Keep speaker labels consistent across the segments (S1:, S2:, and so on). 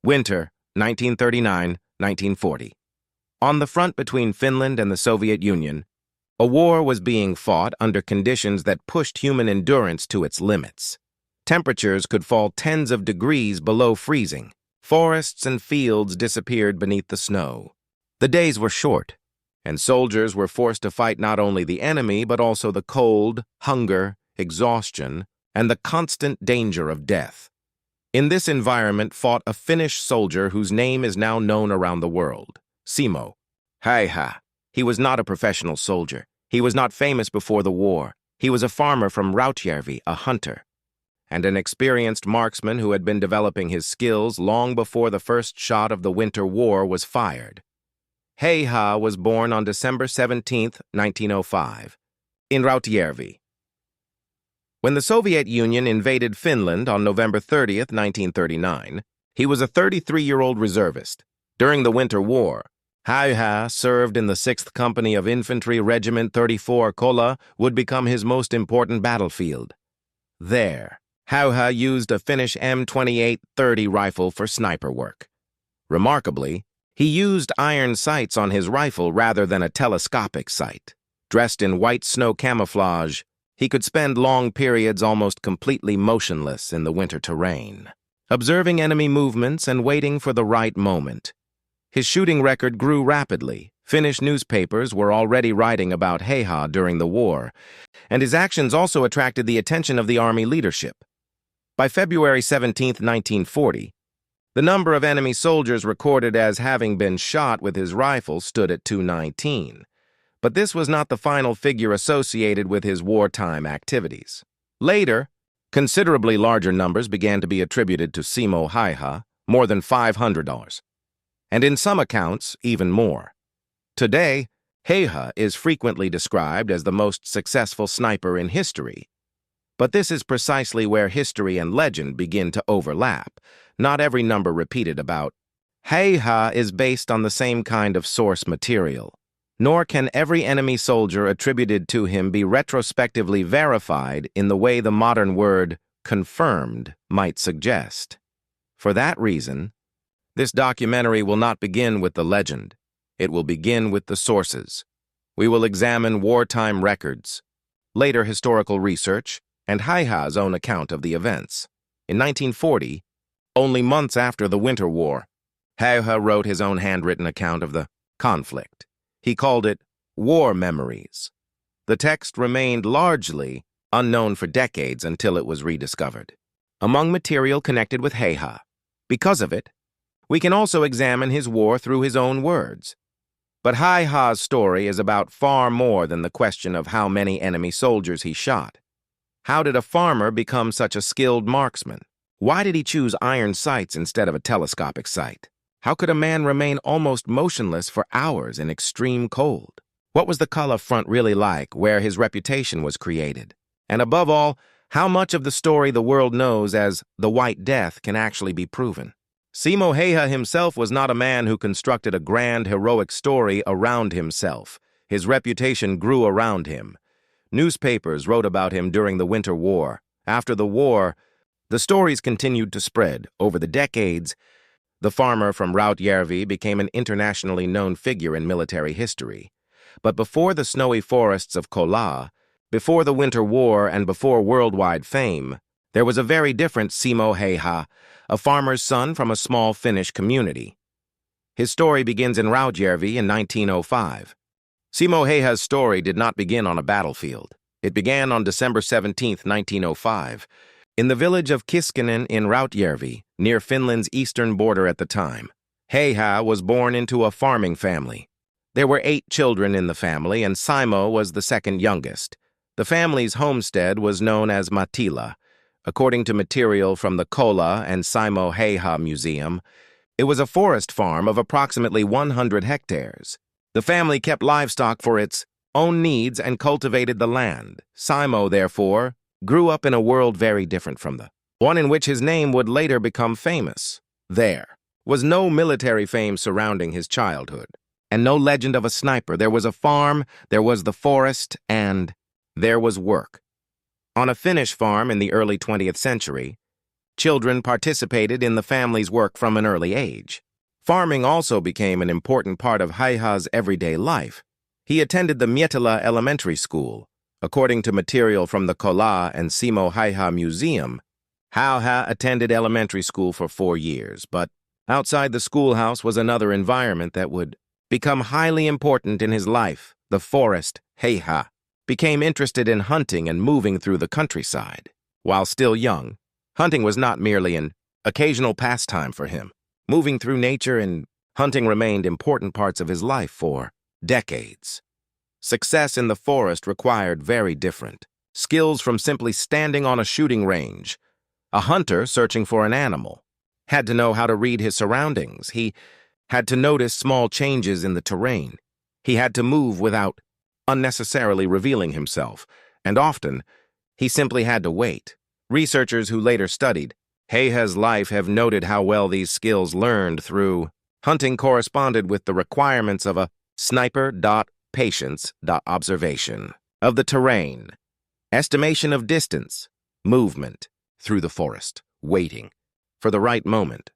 S1: Winter, 1939-1940. On the front between Finland and the Soviet Union, a war was being fought under conditions that pushed human endurance to its limits. Temperatures could fall tens of degrees below freezing. Forests and fields disappeared beneath the snow. The days were short, and soldiers were forced to fight not only the enemy but also the cold, hunger, exhaustion, and the constant danger of death. In this environment fought a Finnish soldier whose name is now known around the world, Simo Häyhä. He was not a professional soldier. He was not famous before the war. He was a farmer from Rautjärvi, a hunter, and an experienced marksman who had been developing his skills long before the first shot of the Winter War was fired. Hayha was born on December 17, 1905, in Rautjärvi. When the Soviet Union invaded Finland on November 30, 1939, he was a 33-year-old reservist. During the Winter War, Häyhä served in the 6th Company of Infantry Regiment 34 Kollaa would become his most important battlefield. There, Häyhä used a Finnish M28-30 rifle for sniper work. Remarkably, he used iron sights on his rifle rather than a telescopic sight. Dressed in white snow camouflage, he could spend long periods almost completely motionless in the winter terrain, observing enemy movements and waiting for the right moment. His shooting record grew rapidly. Finnish newspapers were already writing about Hayha during the war, and his actions also attracted the attention of the army leadership. By February 17, 1940, the number of enemy soldiers recorded as having been shot with his rifle stood at 219. But this was not the final figure associated with his wartime activities. Later, considerably larger numbers began to be attributed to Simo Häyhä, more than $500. And in some accounts, even more. Today, Hayha is frequently described as the most successful sniper in history. But this is precisely where history and legend begin to overlap. Not every number repeated about Hayha is based on the same kind of source material, nor can every enemy soldier attributed to him be retrospectively verified in the way the modern word confirmed might suggest. For that reason, this documentary will not begin with the legend. It will begin with the sources. We will examine wartime records, later historical research, and Hayha's own account of the events. In 1940, only months after the Winter War, Häyhä wrote his own handwritten account of the conflict. He called it War Memories. The text remained largely unknown for decades until it was rediscovered. Among material connected with Hayha, because of it, we can also examine his war through his own words. But Hayha's story is about far more than the question of how many enemy soldiers he shot. How did a farmer become such a skilled marksman? Why did he choose iron sights instead of a telescopic sight? How could a man remain almost motionless for hours in extreme cold? What was the Kollaa front really like, where his reputation was created? And above all, how much of the story the world knows as the White Death can actually be proven? Simo Häyhä himself was not a man who constructed a grand, heroic story around himself. His reputation grew around him. Newspapers wrote about him during the Winter War. After the war, the stories continued to spread. Over the decades, the farmer from Rautjärvi became an internationally known figure in military history. But before the snowy forests of Kollaa, before the Winter War, and before worldwide fame, there was a very different Simo Häyhä, a farmer's son from a small Finnish community. His story begins in Rautjärvi in 1905. Simo Häyhä's story did not begin on a battlefield. It began on December 17, 1905, in the village of Kiskinen in Rautjärvi, near Finland's eastern border at the time. Häyhä was born into a farming family. There were 8 children in the family, and Simo was the second youngest. The family's homestead was known as Matila. According to material from the Kollaa and Simo Häyhä Museum, it was a forest farm of approximately 100 hectares. The family kept livestock for its own needs and cultivated the land. Simo, therefore, grew up in a world very different from the one in which his name would later become famous. There was no military fame surrounding his childhood, and no legend of a sniper. There was a farm, there was the forest, and there was work. On a Finnish farm in the early 20th century, Children participated in the family's work from an early age. Farming also became an important part of Hayha's everyday life. He attended the Mietala Elementary School. According to material from the Kollaa and Simo Häyhä Museum, Häyhä attended elementary school for 4 years, but outside the schoolhouse was another environment that would become highly important in his life. The forest, Hayha, became interested in hunting and moving through the countryside. While still young, hunting was not merely an occasional pastime for him. Moving through nature and hunting remained important parts of his life for decades. Success in the forest required very different skills from simply standing on a shooting range. A hunter searching for an animal had to know how to read his surroundings. He had to notice small changes in the terrain. He had to move without unnecessarily revealing himself, and often he simply had to wait. Researchers who later studied Hayha's life have noted how well these skills learned through hunting corresponded with the requirements of a sniper.patience.observation of the terrain, estimation of distance, movement through the forest, waiting for the right moment.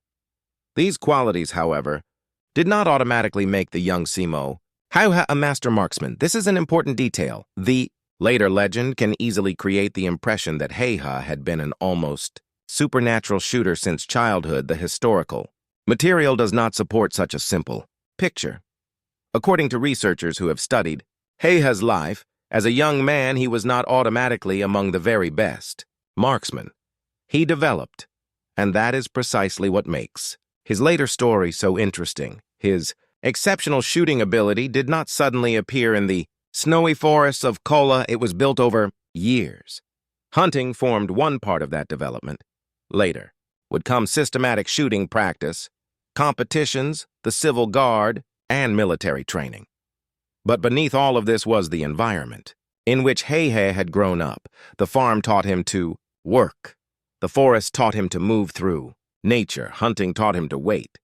S1: These qualities, however, did not automatically make the young Simo Häyhä a master marksman. This is an important detail. The later legend can easily create the impression that Hayha had been an almost supernatural shooter since childhood. The historical material does not support such a simple picture. According to researchers who have studied Hayha's life, as a young man he was not automatically among the very best marksmen. He developed, and that is precisely what makes his later story so interesting. His exceptional shooting ability did not suddenly appear in the snowy forests of Kollaa. It was built over years. Hunting formed one part of that development. Later would come systematic shooting practice, competitions, the civil guard, and military training. But beneath all of this was the environment in which Hayha had grown up. The farm taught him to work. The forest taught him to move through nature. Hunting taught him to wait.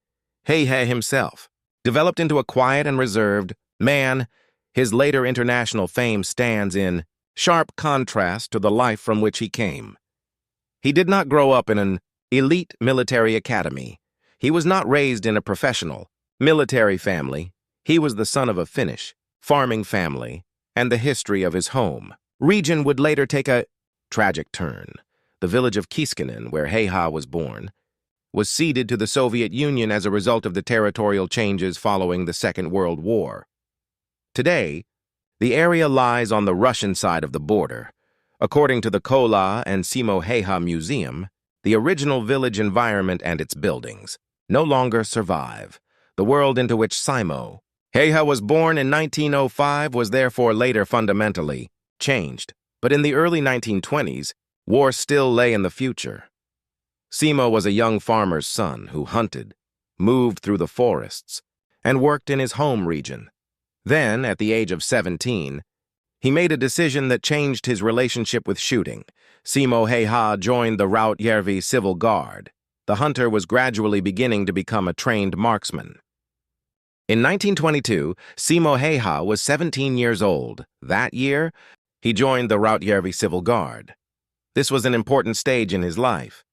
S1: Hayha himself developed into a quiet and reserved man. His later international fame stands in sharp contrast to the life from which he came. He did not grow up in an elite military academy. He was not raised in a professional military family. He was the son of a Finnish farming family, and the history of his home region would later take a tragic turn. The village of Kiskinen, where Hayha was born, was ceded to the Soviet Union as a result of the territorial changes following the Second World War. Today, the area lies on the Russian side of the border. According to the Kollaa and Simo Häyhä Museum, the original village environment and its buildings no longer survive. The world into which Simo Häyhä was born in 1905 was therefore later fundamentally changed. But in the early 1920s, war still lay in the future. Simo was a young farmer's son who hunted, moved through the forests, and worked in his home region. Then, at the age of 17, he made a decision that changed his relationship with shooting. Simo Häyhä joined the Rautjärvi Civil Guard. The hunter was gradually beginning to become a trained marksman. In 1922, Simo Häyhä was 17 years old. That year, he joined the Rautjärvi Civil Guard. This was an important stage in his life,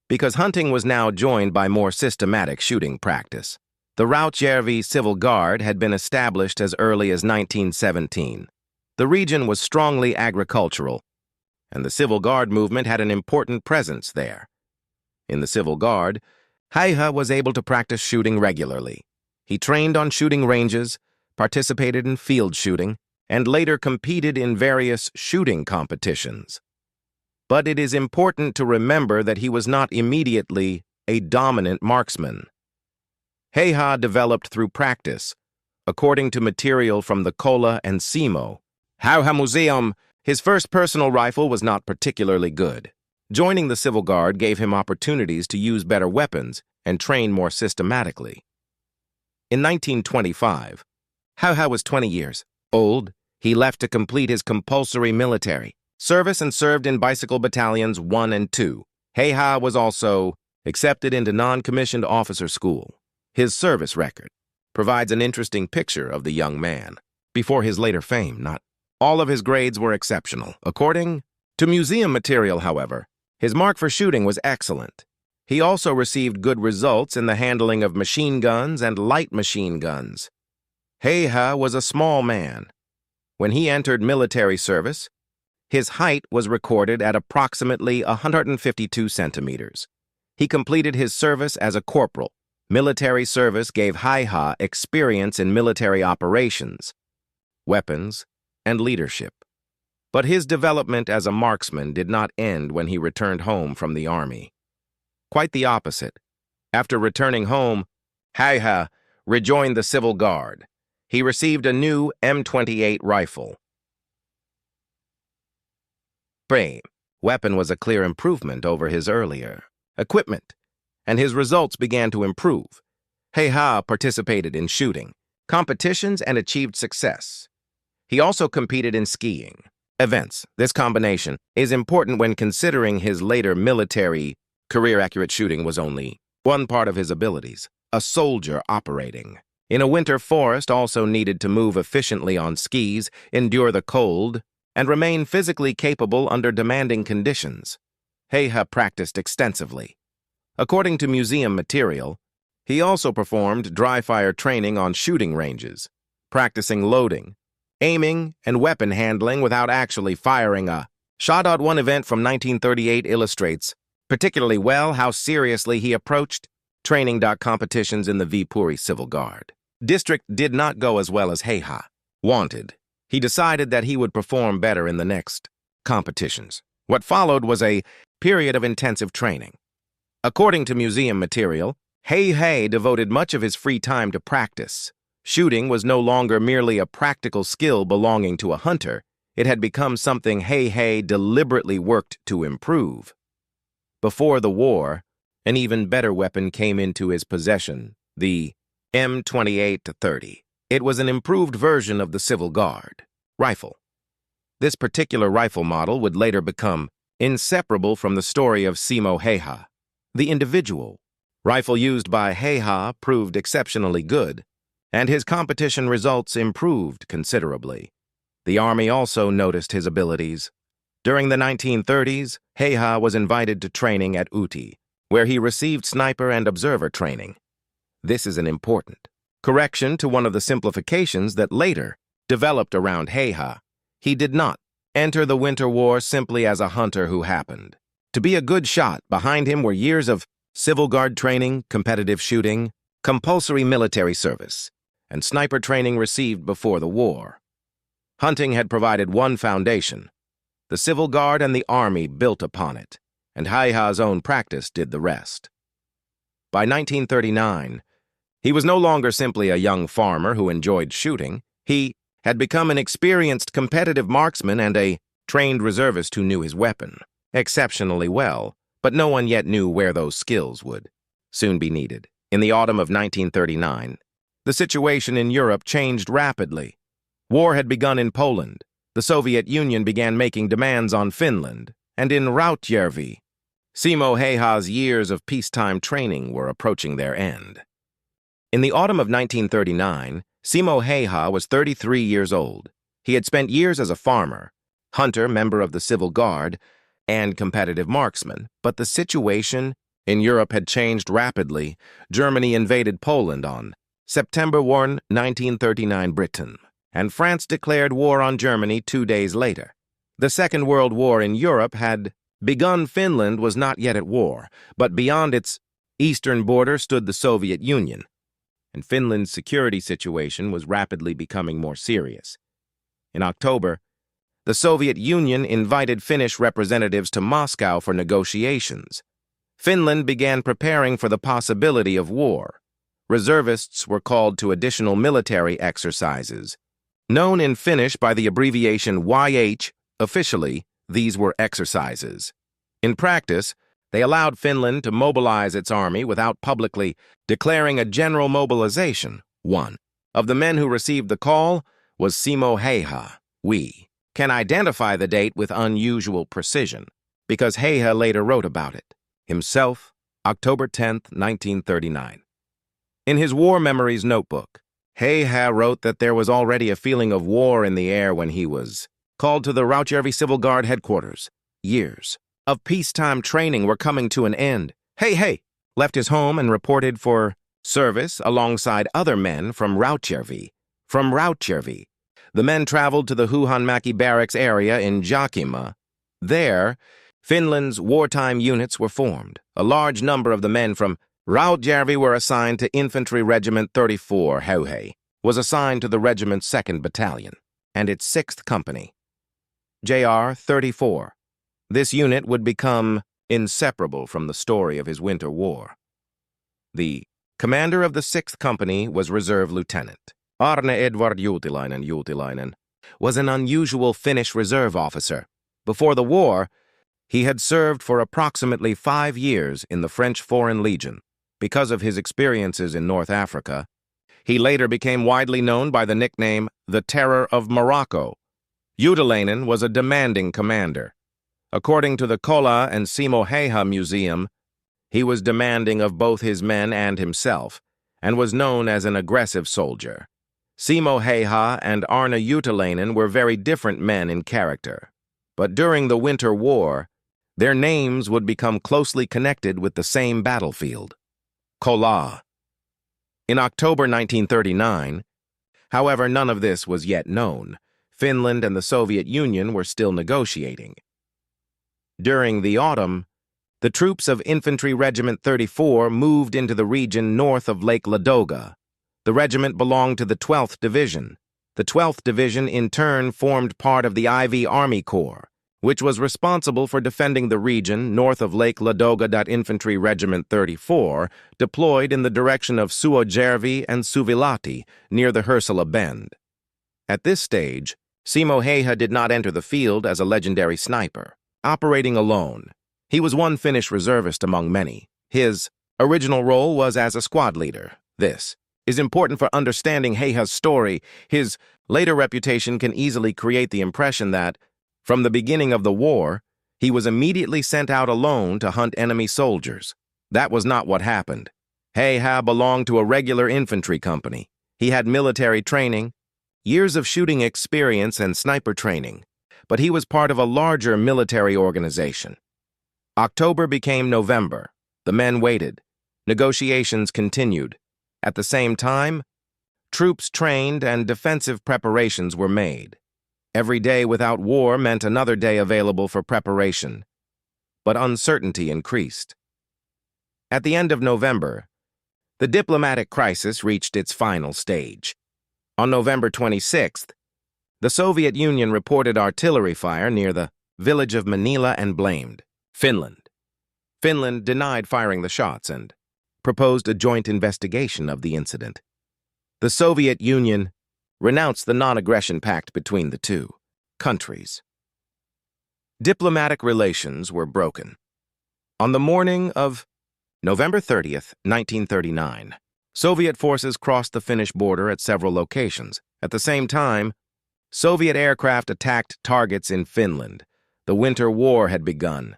S1: because hunting was now joined by more systematic shooting practice. The Rautjärvi Civil Guard had been established as early as 1917. The region was strongly agricultural, and the Civil Guard movement had an important presence there. In the Civil Guard, Häyhä was able to practice shooting regularly. He trained on shooting ranges, participated in field shooting, and later competed in various shooting competitions. But it is important to remember that he was not immediately a dominant marksman. Häyhä developed through practice. According to material from the Kollaa and Simo Häyhä Museum, his first personal rifle was not particularly good. Joining the Civil Guard gave him opportunities to use better weapons and train more systematically. In 1925, Häyhä was 20 years old. He left to complete his compulsory military service and served in bicycle battalions 1 and 2. Häyhä was also accepted into non-commissioned officer school. His service record provides an interesting picture of the young man. Before his later fame, not all of his grades were exceptional. According to museum material, however, his mark for shooting was excellent. He also received good results in the handling of machine guns and light machine guns. Hayha was a small man. When he entered military service, his height was recorded at approximately 152 centimeters. He completed his service as a corporal. Military service gave Hayha experience in military operations, weapons, and leadership. But his development as a marksman did not end when he returned home from the army. Quite the opposite. After returning home, Hayha rejoined the Civil Guard. He received a new M28 rifle. The weapon was a clear improvement over his earlier equipment, and his results began to improve. Hayha participated in shooting competitions and achieved success. He also competed in skiing events. This combination is important when considering his later military career. Accurate shooting was only one part of his abilities. A soldier operating in a winter forest also needed to move efficiently on skis, endure the cold, and remain physically capable under demanding conditions. Hayha practiced extensively. According to museum material, he also performed dry-fire training on shooting ranges, practicing loading, aiming, and weapon handling without actually firing a shot. One event from 1938 illustrates particularly well how seriously he approached training. Competitions in the Viipuri Civil Guard district did not go as well as Hayha wanted. He decided that he would perform better in the next competitions. What followed was a period of intensive training. According to museum material, Hayha devoted much of his free time to practice. Shooting was no longer merely a practical skill belonging to a hunter. It had become something Hayha deliberately worked to improve. Before the war, an even better weapon came into his possession, the M28-30. It was an improved version of the Civil Guard rifle. This particular rifle model would later become inseparable from the story of Simo Häyhä. The individual rifle used by Hayha proved exceptionally good, and his competition results improved considerably. The army also noticed his abilities. During the 1930s, Hayha was invited to training at Uti, where he received sniper and observer training. This is an important correction to one of the simplifications that later developed around Hayha. He did not enter the Winter War simply as a hunter who happened to be a good shot. Behind him were years of Civil Guard training, competitive shooting, compulsory military service, and sniper training received before the war. Hunting had provided one foundation. The Civil Guard and the Army built upon it, and Hayha's own practice did the rest. By 1939, he was no longer simply a young farmer who enjoyed shooting. He had become an experienced competitive marksman and a trained reservist who knew his weapon exceptionally well, but no one yet knew where those skills would soon be needed. In the autumn of 1939, the situation in Europe changed rapidly. War had begun in Poland. The Soviet Union began making demands on Finland, and in Rautjärvi, Simo Häyhä's years of peacetime training were approaching their end. In the autumn of 1939, Simo Häyhä was 33 years old. He had spent years as a farmer, hunter, member of the Civil Guard, and competitive marksman, but the situation in Europe had changed rapidly. Germany invaded Poland on September 1, 1939, Britain, and France declared war on Germany 2 days later. The Second World War in Europe had begun. Finland was not yet at war, but beyond its eastern border stood the Soviet Union, and Finland's security situation was rapidly becoming more serious. In October, the Soviet Union invited Finnish representatives to Moscow for negotiations. Finland began preparing for the possibility of war. Reservists were called to additional military exercises, known in Finnish by the abbreviation YH. Officially, these were exercises. In practice, they allowed Finland to mobilize its army without publicly declaring a general mobilization. One of the men who received the call was Simo Häyhä. We can identify the date with unusual precision because Hayha later wrote about it himself, October 10, 1939. In his War Memories notebook, Hayha wrote that there was already a feeling of war in the air when he was called to the Rautjärvi Civil Guard headquarters. Years of peacetime training were coming to an end. Häyhä left his home and reported for service alongside other men from Rautjärvi. The men traveled to the Huhanmäki barracks area in Jakima. There, Finland's wartime units were formed. A large number of the men from Rautjärvi were assigned to Infantry Regiment 34. Häyhä was assigned to the regiment's 2nd Battalion and its 6th Company. JR 34. This unit would become inseparable from the story of his winter war. The commander of the 6th Company was Reserve Lieutenant Arne Edvard Juutilainen was an unusual Finnish reserve officer. Before the war, he had served for approximately 5 years in the French Foreign Legion. Because of his experiences in North Africa, he later became widely known by the nickname the Terror of Morocco. Juutilainen was a demanding commander. According to the Kollaa and Simo Häyhä Museum, he was demanding of both his men and himself, and was known as an aggressive soldier. Simo Häyhä and Arne Juutilainen were very different men in character, but during the Winter War, their names would become closely connected with the same battlefield. Kollaa. In October 1939, however, none of this was yet known. Finland and the Soviet Union were still negotiating. During the autumn, the troops of Infantry Regiment 34 moved into the region north of Lake Ladoga. The regiment belonged to the 12th Division. The 12th Division in turn formed part of the IV Army Corps, which was responsible for defending the region north of Lake Ladoga. Infantry Regiment 34 deployed in the direction of Rautjärvi and Suvilahti near the Hyrsala Bend. At this stage, Simo Häyhä did not enter the field as a legendary sniper. Operating alone, he was one Finnish reservist among many. His original role was as a squad leader. This is important for understanding Häyhä's story. His later reputation can easily create the impression that, from the beginning of the war, he was immediately sent out alone to hunt enemy soldiers. That was not what happened. Häyhä belonged to a regular infantry company. He had military training, years of shooting experience and sniper training, but he was part of a larger military organization. October became November. The men waited. Negotiations continued. At the same time, troops trained and defensive preparations were made. Every day without war meant another day available for preparation, but uncertainty increased. At the end of November, the diplomatic crisis reached its final stage. On November 26th, the Soviet Union reported artillery fire near the village of Manila and blamed Finland. Finland denied firing the shots and proposed a joint investigation of the incident. The Soviet Union renounced the non-aggression pact between the two countries. Diplomatic relations were broken. On the morning of November 30th, 1939, Soviet forces crossed the Finnish border at several locations. At the same time, Soviet aircraft attacked targets in Finland. The Winter War had begun.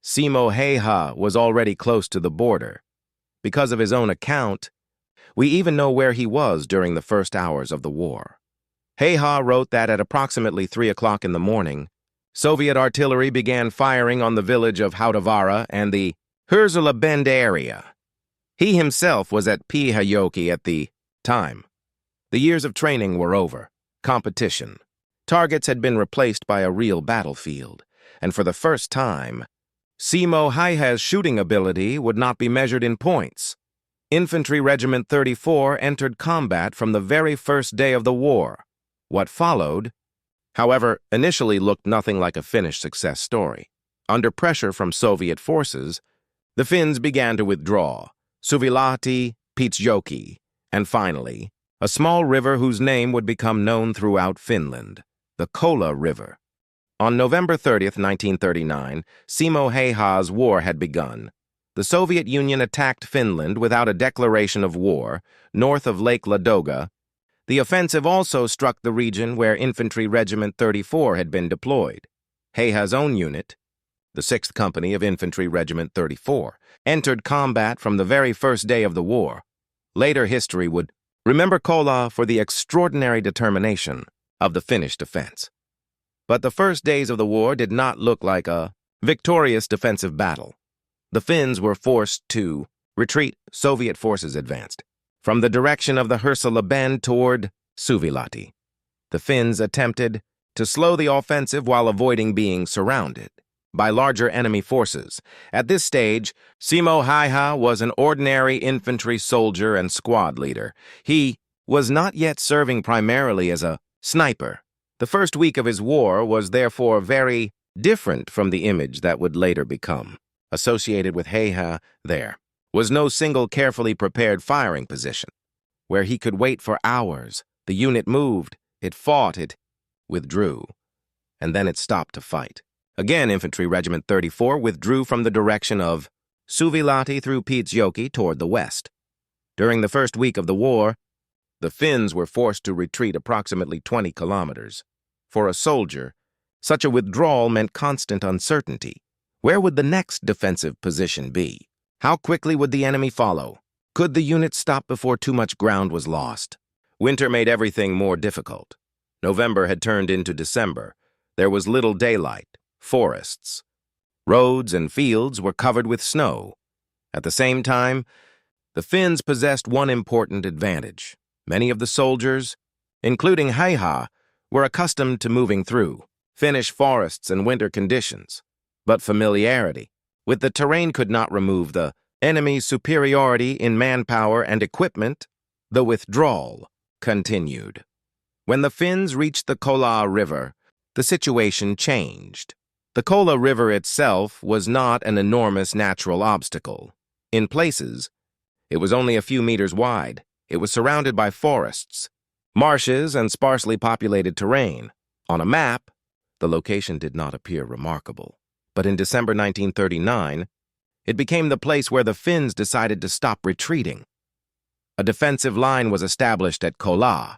S1: Simo Häyhä was already close to the border. Because of his own account, we even know where he was during the first hours of the war. Häyhä wrote that at approximately 3 o'clock in the morning, Soviet artillery began firing on the village of Hautavaara and the Hyrsala Bend area. He himself was at Pihajoki at the time. The years of training were over. Competition. Targets had been replaced by a real battlefield, and for the first time, Simo Häyhä's shooting ability would not be measured in points. Infantry Regiment 34 entered combat from the very first day of the war. What followed, however, initially looked nothing like a Finnish success story. Under pressure from Soviet forces, the Finns began to withdraw. Suvilahti, Pihajoki, and finally, a small river whose name would become known throughout Finland, the Kollaa River. On November 30th, 1939, Simo Häyhä's war had begun. The Soviet Union attacked Finland without a declaration of war, north of Lake Ladoga. The offensive also struck the region where Infantry Regiment 34 had been deployed. Häyhä's own unit, the 6th Company of Infantry Regiment 34, entered combat from the very first day of the war. Later history would remember Kollaa for the extraordinary determination of the Finnish defense. But the first days of the war did not look like a victorious defensive battle. the Finns were forced to retreat. Soviet forces advanced from the direction of the Härsälä bend toward Suvilahti. The Finns attempted to slow the offensive while avoiding being surrounded by larger enemy forces. At this stage, Simo Häyhä was an ordinary infantry soldier and squad leader. He was not yet serving primarily as a sniper. The first week of his war was therefore very different from the image that would later become associated with Hayha. There was no single carefully prepared firing position where he could wait for hours. The unit moved, it fought, it withdrew, and then it stopped to fight. Again, Infantry Regiment 34 withdrew from the direction of Suvilahti through Pietsjoki toward the west. During the first week of the war, the Finns were forced to retreat approximately 20 kilometers. For a soldier, such a withdrawal meant constant uncertainty. Where would the next defensive position be? How quickly would the enemy follow? Could the unit stop before too much ground was lost? Winter made everything more difficult. November had turned into December. There was little daylight, forests. Roads and fields were covered with snow. At the same time, the Finns possessed one important advantage. Many of the soldiers, including Hayha, were accustomed to moving through Finnish forests and winter conditions. But familiarity with the terrain could not remove the enemy's superiority in manpower and equipment. The withdrawal continued. When the Finns reached the Kollaa River, the situation changed. The Kollaa River itself was not an enormous natural obstacle. In places, it was only a few meters wide. It was surrounded by forests, marshes, and sparsely populated terrain. On a map, the location did not appear remarkable. But in December 1939, it became the place where the Finns decided to stop retreating. A defensive line was established at Kollaa.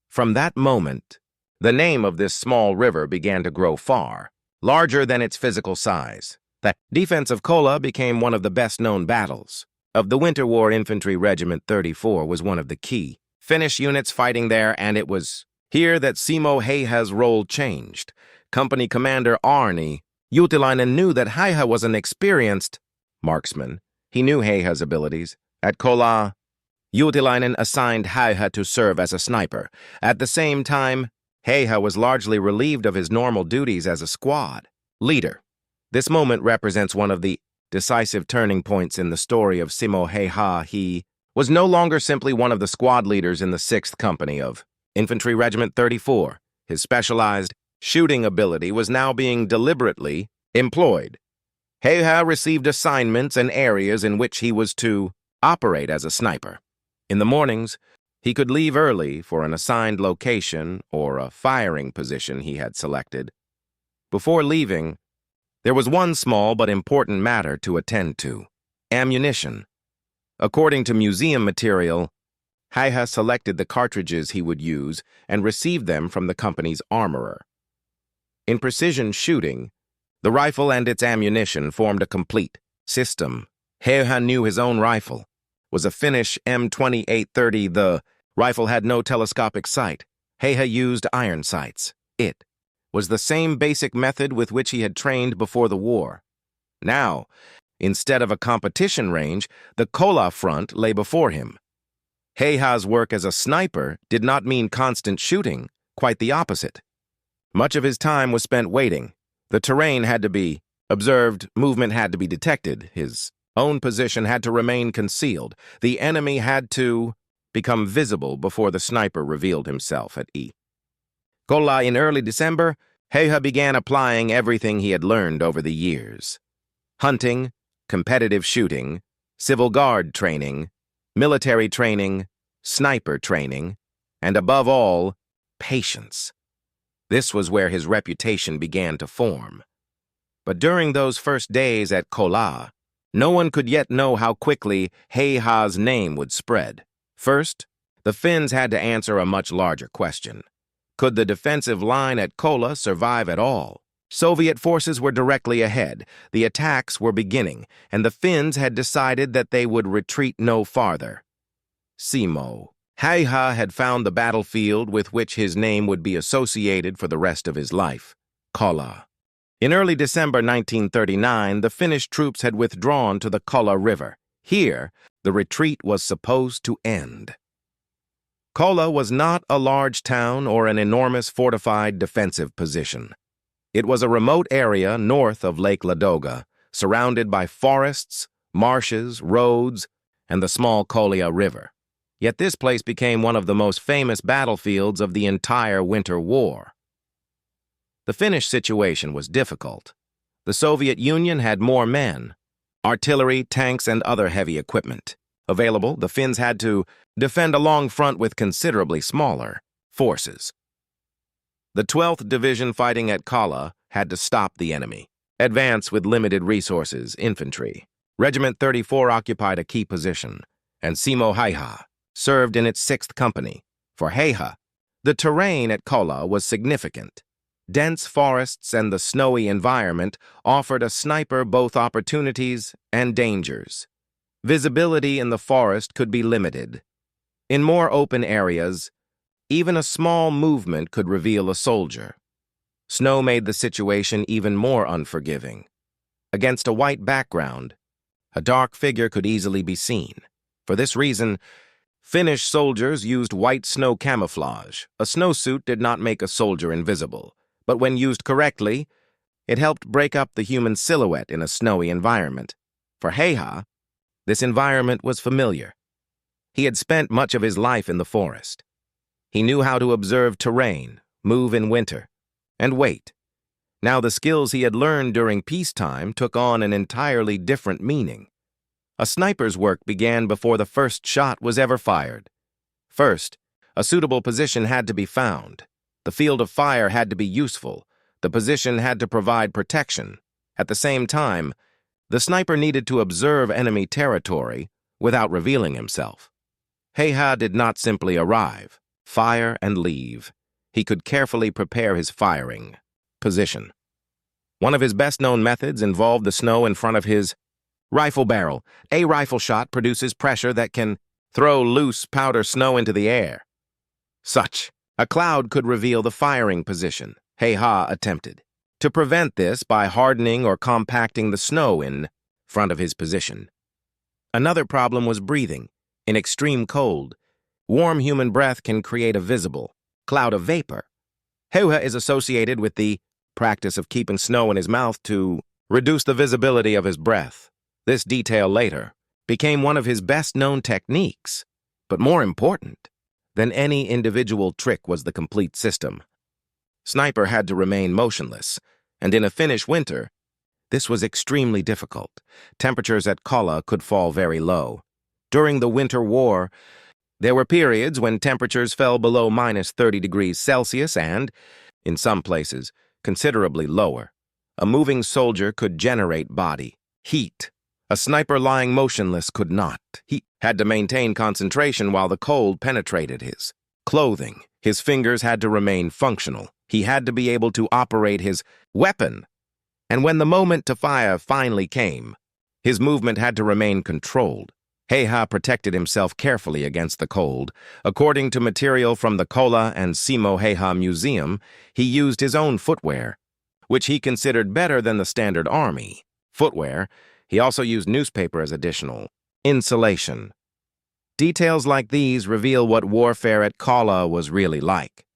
S1: From that moment, the name of this small river began to grow far, larger than its physical size. The defense of Kollaa became one of the best-known battles of the Winter War. Infantry Regiment 34 was one of the key Finnish units fighting there, and it was here that Simo Häyhä's role changed. Company Commander Arni Juutilainen knew that Hayha was an experienced marksman. He knew Häyhä's abilities. At Kollaa, Juutilainen assigned Häyhä to serve as a sniper. At the same time, Häyhä was largely relieved of his normal duties as a squad leader. This moment represents one of the decisive turning points in the story of Simo Häyhä. He was no longer simply one of the squad leaders in the 6th Company of Infantry Regiment 34. His specialized shooting ability was now being deliberately employed. Häyhä received assignments and areas in which he was to operate as a sniper. In the mornings, he could leave early for an assigned location or a firing position he had selected. Before leaving, there was one small but important matter to attend to: ammunition. According to museum material, Häyhä selected the cartridges he would use and received them from the company's armorer. In precision shooting, the rifle and its ammunition formed a complete system. Häyhä knew his own rifle was a Finnish M2830. The rifle had no telescopic sight. Häyhä used iron sights. It was the same basic method with which he had trained before the war. Now, instead of a competition range, the Kollaa front lay before him. Häyhä's work as a sniper did not mean constant shooting, quite the opposite. Much of his time was spent waiting. The terrain had to be observed, movement had to be detected, his own position had to remain concealed. The enemy had to become visible before the sniper revealed himself at Kollaa. In early December, Häyhä began applying everything he had learned over the years: hunting, competitive shooting, civil guard training, military training, sniper training, and above all, patience. This was where his reputation began to form. But during those first days at Kollaa, no one could yet know how quickly Häyhä's name would spread. First, the Finns had to answer a much larger question. Could the defensive line at Kollaa survive at all? Soviet forces were directly ahead. The attacks were beginning, and the Finns had decided that they would retreat no farther. Simo Häyhä had found the battlefield with which his name would be associated for the rest of his life: Kollaa. In early December 1939, the Finnish troops had withdrawn to the Kollaa River. Here, the retreat was supposed to end. Kollaa was not a large town or an enormous fortified defensive position. It was a remote area north of Lake Ladoga, surrounded by forests, marshes, roads, and the small Kollaa River. Yet this place became one of the most famous battlefields of the entire Winter War. The Finnish situation was difficult. The Soviet Union had more men, artillery, tanks, and other heavy equipment available. The Finns had to defend a long front with considerably smaller forces. The 12th Division fighting at Kollaa had to stop the enemy, advance with limited resources, infantry. Regiment 34 occupied a key position, and Simo Häyhä served in its 6th Company. For Hayha, the terrain at Kollaa was significant. Dense forests and the snowy environment offered a sniper both opportunities and dangers. Visibility in the forest could be limited. In more open areas, even a small movement could reveal a soldier. Snow made the situation even more unforgiving. Against a white background, a dark figure could easily be seen. For this reason, Finnish soldiers used white snow camouflage. A snowsuit did not make a soldier invisible, but when used correctly, it helped break up the human silhouette in a snowy environment. For Hayha, this environment was familiar. He had spent much of his life in the forest. He knew how to observe terrain, move in winter, and wait. Now the skills he had learned during peacetime took on an entirely different meaning. A sniper's work began before the first shot was ever fired. First, a suitable position had to be found. The field of fire had to be useful. The position had to provide protection. At the same time, the sniper needed to observe enemy territory without revealing himself. Hayha did not simply arrive, fire, and leave. He could carefully prepare his firing position. One of his best-known methods involved the snow in front of his rifle barrel. A rifle shot produces pressure that can throw loose powder snow into the air. A cloud could reveal the firing position. Hayha attempted to prevent this by hardening or compacting the snow in front of his position. Another problem was breathing. In extreme cold, warm human breath can create a visible cloud of vapor. Häyhä is associated with the practice of keeping snow in his mouth to reduce the visibility of his breath. This detail later became one of his best-known techniques, but more important than any individual trick was the complete system. Sniper had to remain motionless, and in a Finnish winter, this was extremely difficult. Temperatures at Kollaa could fall very low. During the Winter War, there were periods when temperatures fell below -30 degrees Celsius and, in some places, considerably lower. A moving soldier could generate body heat. A sniper lying motionless could not. He had to maintain concentration while the cold penetrated his clothing. His fingers had to remain functional. He had to be able to operate his weapon. And when the moment to fire finally came, his movement had to remain controlled. Hayha protected himself carefully against the cold. According to material from the Kollaa and Simo Häyhä Museum, he used his own footwear, which he considered better than the standard army footwear. He also used newspaper as additional insulation. Details like these reveal what warfare at Kollaa was really like.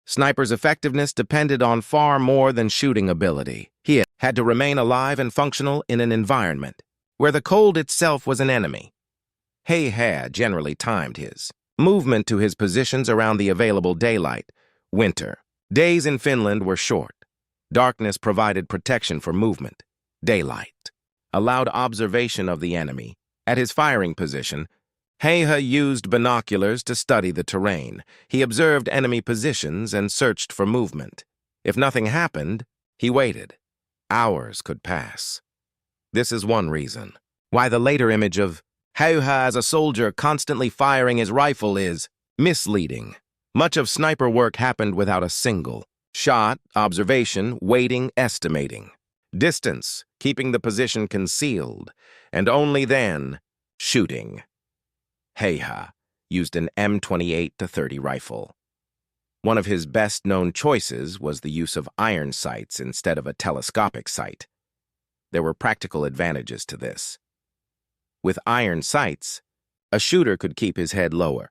S1: Sniper's effectiveness depended on far more than shooting ability. He had to remain alive and functional in an environment where the cold itself was an enemy. Hayhä generally timed his movement to his positions around the available daylight. Winter days in Finland were short. Darkness provided protection for movement. Daylight allowed observation of the enemy. At his firing position, Hayhä used binoculars to study the terrain. He observed enemy positions and searched for movement. If nothing happened, he waited. Hours could pass. This is one reason why the later image of Häyhä as a soldier constantly firing his rifle is misleading. Much of sniper work happened without a single shot, observation, waiting, estimating. Distance, keeping the position concealed, and only then, shooting. Hayhä used an M28-30 rifle. One of his best-known choices was the use of iron sights instead of a telescopic sight. There were practical advantages to this. With iron sights, a shooter could keep his head lower.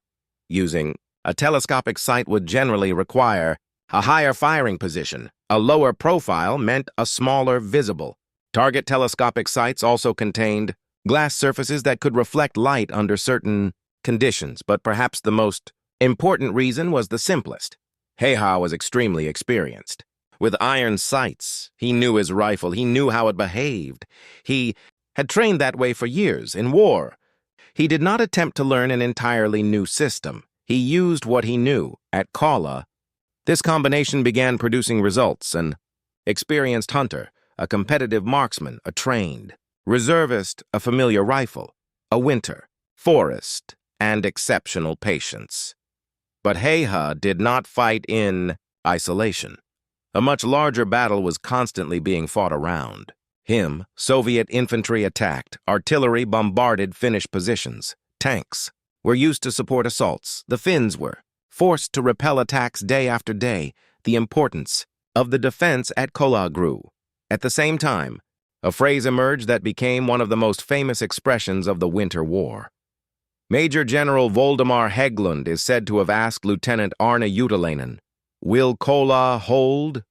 S1: Using a telescopic sight would generally require a higher firing position. A lower profile meant a smaller visible. Target telescopic sights also contained glass surfaces that could reflect light under certain conditions, but perhaps the most important reason was the simplest. Hayha was extremely experienced. With iron sights, he knew his rifle, he knew how it behaved. He had trained that way for years in war. He did not attempt to learn an entirely new system. He used what he knew. At Kollaa, this combination began producing results. An experienced hunter, a competitive marksman, a trained reservist, a familiar rifle, a winter, forest, and exceptional patience. But Hayha did not fight in isolation. A much larger battle was constantly being fought around him. Soviet infantry attacked, artillery bombarded Finnish positions, tanks were used to support assaults. The Finns were forced to repel attacks day after day. The importance of the defense at Kollaa grew. At the same time, a phrase emerged that became one of the most famous expressions of the Winter War. Major General Voldemar Hägglund is said to have asked Lieutenant Arne Juutalainen, "Will Kollaa hold?"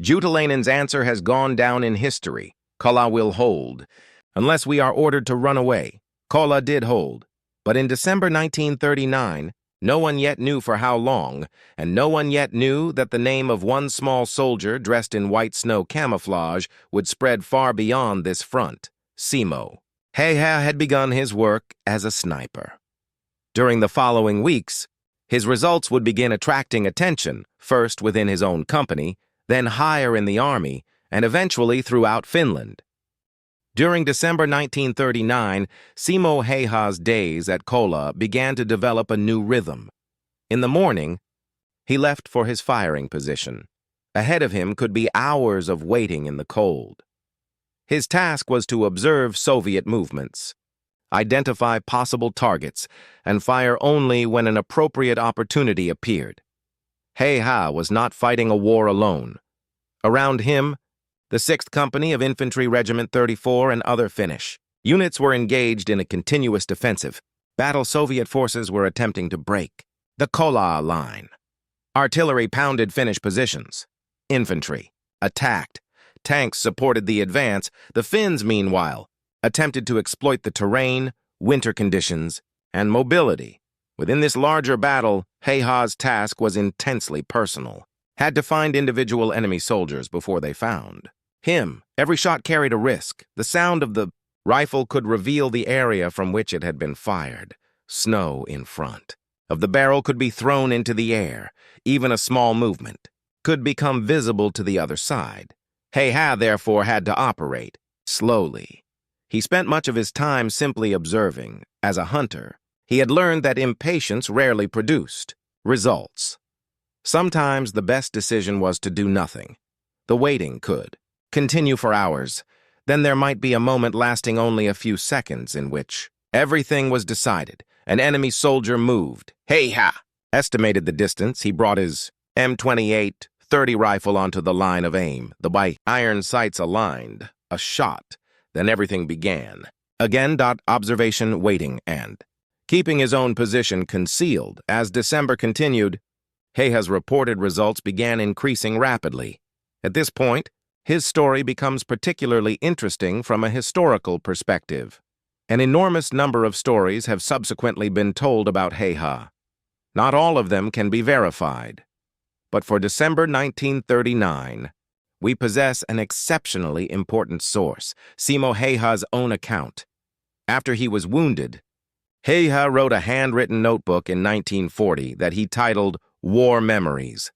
S1: Juutalainen's answer has gone down in history. Kollaa will hold. Unless we are ordered to run away. Kollaa did hold. But in December 1939, no one yet knew for how long, and no one yet knew that the name of one small soldier dressed in white snow camouflage would spread far beyond this front. Simo Häyhä had begun his work as a sniper. During the following weeks, his results would begin attracting attention, first within his own company, then higher in the army, and eventually throughout Finland. During December 1939, Simo Häyhä's days at Kollaa began to develop a new rhythm. In the morning, he left for his firing position. Ahead of him could be hours of waiting in the cold. His task was to observe Soviet movements, identify possible targets, and fire only when an appropriate opportunity appeared. Hayha was not fighting a war alone. Around him, the 6th Company of Infantry Regiment 34 and other Finnish units were engaged in a continuous defensive battle. Soviet forces were attempting to break the Kollaa line. Artillery pounded Finnish positions. Infantry attacked. Tanks supported the advance. The Finns, meanwhile, attempted to exploit the terrain, winter conditions, and mobility. Within this larger battle, Hayha's task was intensely personal. Had to find individual enemy soldiers before they found him. Every shot carried a risk. The sound of the rifle could reveal the area from which it had been fired. Snow in front of the barrel could be thrown into the air. Even a small movement could become visible to the other side. Hayha, therefore, had to operate slowly. He spent much of his time simply observing. As a hunter, he had learned that impatience rarely produced results. Sometimes the best decision was to do nothing. The waiting could continue for hours. Then there might be a moment lasting only a few seconds in which everything was decided. An enemy soldier moved. Hayha estimated the distance. He brought his M28-30 rifle onto the line of aim. The iron sights aligned. A shot. Then everything began. Again, observation, waiting, and keeping his own position concealed. As December continued, Hayha's reported results began increasing rapidly. At this point, his story becomes particularly interesting from a historical perspective. An enormous number of stories have subsequently been told about Hayha. Not all of them can be verified. But for December 1939, we possess an exceptionally important source, Simo Häyhä's own account. After he was wounded, Hayha wrote a handwritten notebook in 1940 that he titled War Memories.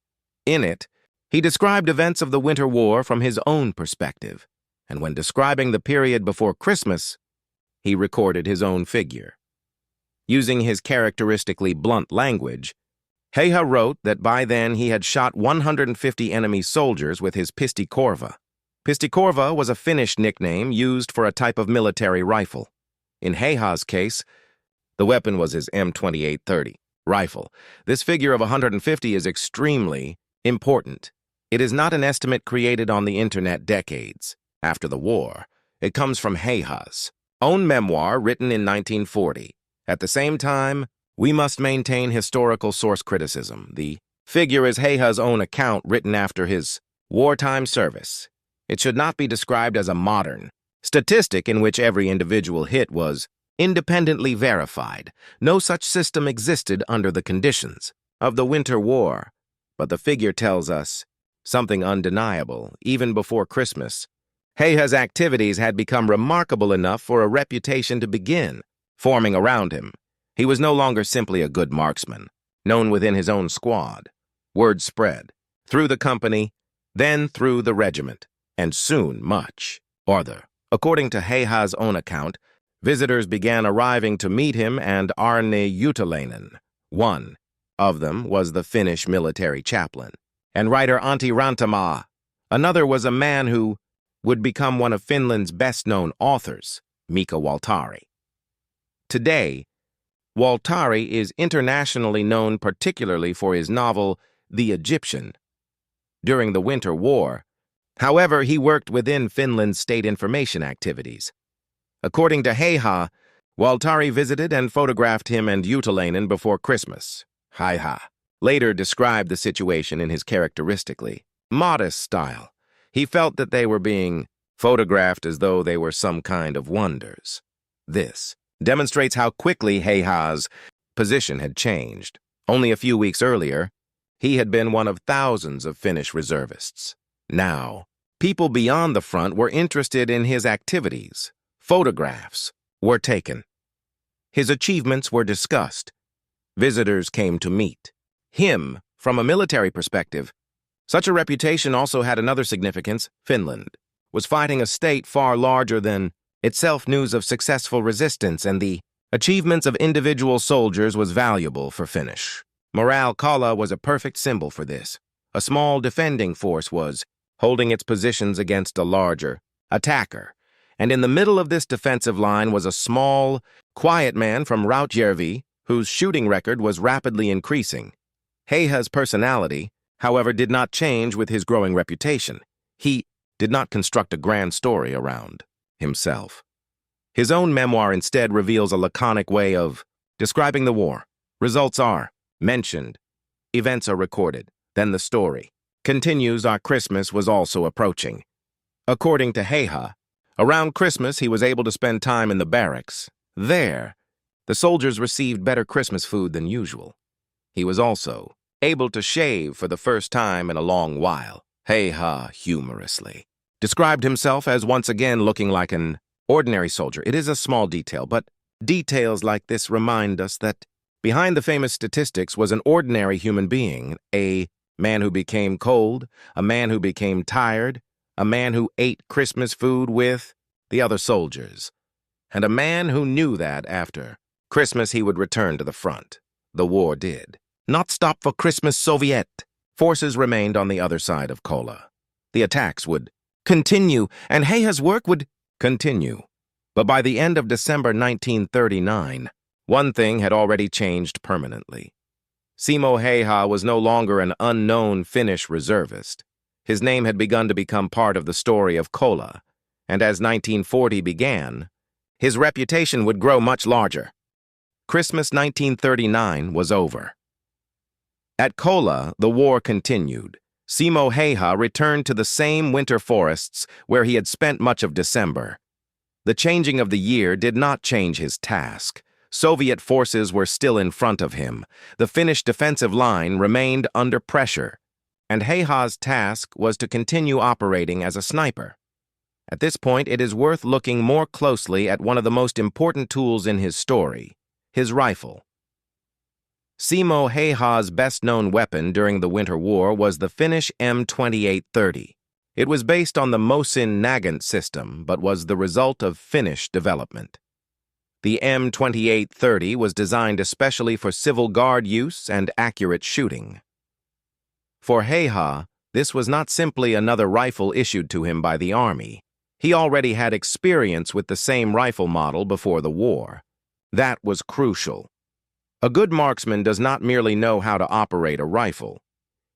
S1: In it, he described events of the Winter War from his own perspective, and when describing the period before Christmas, he recorded his own figure. Using his characteristically blunt language, Hayha wrote that by then he had shot 150 enemy soldiers with his pistikorva. Pistikorva was a Finnish nickname used for a type of military rifle. In Hayha's case, the weapon was his M28-30. rifle. This figure of 150 is extremely important. It is not an estimate created on the internet decades after the war. It comes from Hayha's own memoir written in 1940. At the same time, we must maintain historical source criticism. The figure is Hayha's own account written after his wartime service. It should not be described as a modern statistic in which every individual hit was independently verified. No such system existed under the conditions of the Winter War. But the figure tells us something undeniable. Even before Christmas, Hayha's activities had become remarkable enough for a reputation to begin forming around him. He was no longer simply a good marksman, known within his own squad. Word spread through the company, then through the regiment, and soon much farther. According to Hayha's own account, visitors began arriving to meet him and Arne Juutalainen. One of them was the Finnish military chaplain, and writer Antti Rantamaa. Another was a man who would become one of Finland's best-known authors, Mika Waltari. Today, Waltari is internationally known particularly for his novel, The Egyptian. During the Winter War, however, he worked within Finland's state information activities. According to Hayha, Waltari visited and photographed him and Juutalainen before Christmas. Hayha later described the situation in his characteristically modest style. He felt that they were being photographed as though they were some kind of wonders. This demonstrates how quickly Hayha's position had changed. Only a few weeks earlier, he had been one of thousands of Finnish reservists. Now, people beyond the front were interested in his activities. Photographs were taken. His achievements were discussed. Visitors came to meet him from a military perspective. Such a reputation also had another significance. Finland was fighting a state far larger than itself. News of successful resistance and the achievements of individual soldiers was valuable for Finnish morale. Kollaa was a perfect symbol for this. A small defending force was holding its positions against a larger attacker, and in the middle of this defensive line was a small, quiet man from Rautjärvi whose shooting record was rapidly increasing. Hayha's personality, however, did not change with his growing reputation. He did not construct a grand story around himself. His own memoir instead reveals a laconic way of describing the war. Results are mentioned, events are recorded, then the story continues. Our Christmas was also approaching. According to Hayha, around Christmas he was able to spend time in the barracks. There, the soldiers received better Christmas food than usual. He was also able to shave for the first time in a long while. Hayha humorously described himself as once again looking like an ordinary soldier. It is a small detail, but details like this remind us that behind the famous statistics was an ordinary human being, a man who became cold, a man who became tired, a man who ate Christmas food with the other soldiers, and a man who knew that after Christmas he would return to the front. The war did not stop for Christmas. Soviet forces remained on the other side of Kollaa. The attacks would continue, and Hayha's work would continue. But by the end of December 1939, one thing had already changed permanently. Simo Häyhä was no longer an unknown Finnish reservist. His name had begun to become part of the story of Kollaa, and as 1940 began, his reputation would grow much larger. Christmas 1939 was over. At Kollaa, the war continued. Simo Häyhä returned to the same winter forests where he had spent much of December. The changing of the year did not change his task. Soviet forces were still in front of him. The Finnish defensive line remained under pressure, and Hayha's task was to continue operating as a sniper. At this point, it is worth looking more closely at one of the most important tools in his story, his rifle. Simo Häyhä's best-known weapon during the Winter War was the Finnish M2830. It was based on the Mosin Nagant system, but was the result of Finnish development. The M2830 was designed especially for civil guard use and accurate shooting. For Hayha, this was not simply another rifle issued to him by the Army. He already had experience with the same rifle model before the war. That was crucial. A good marksman does not merely know how to operate a rifle.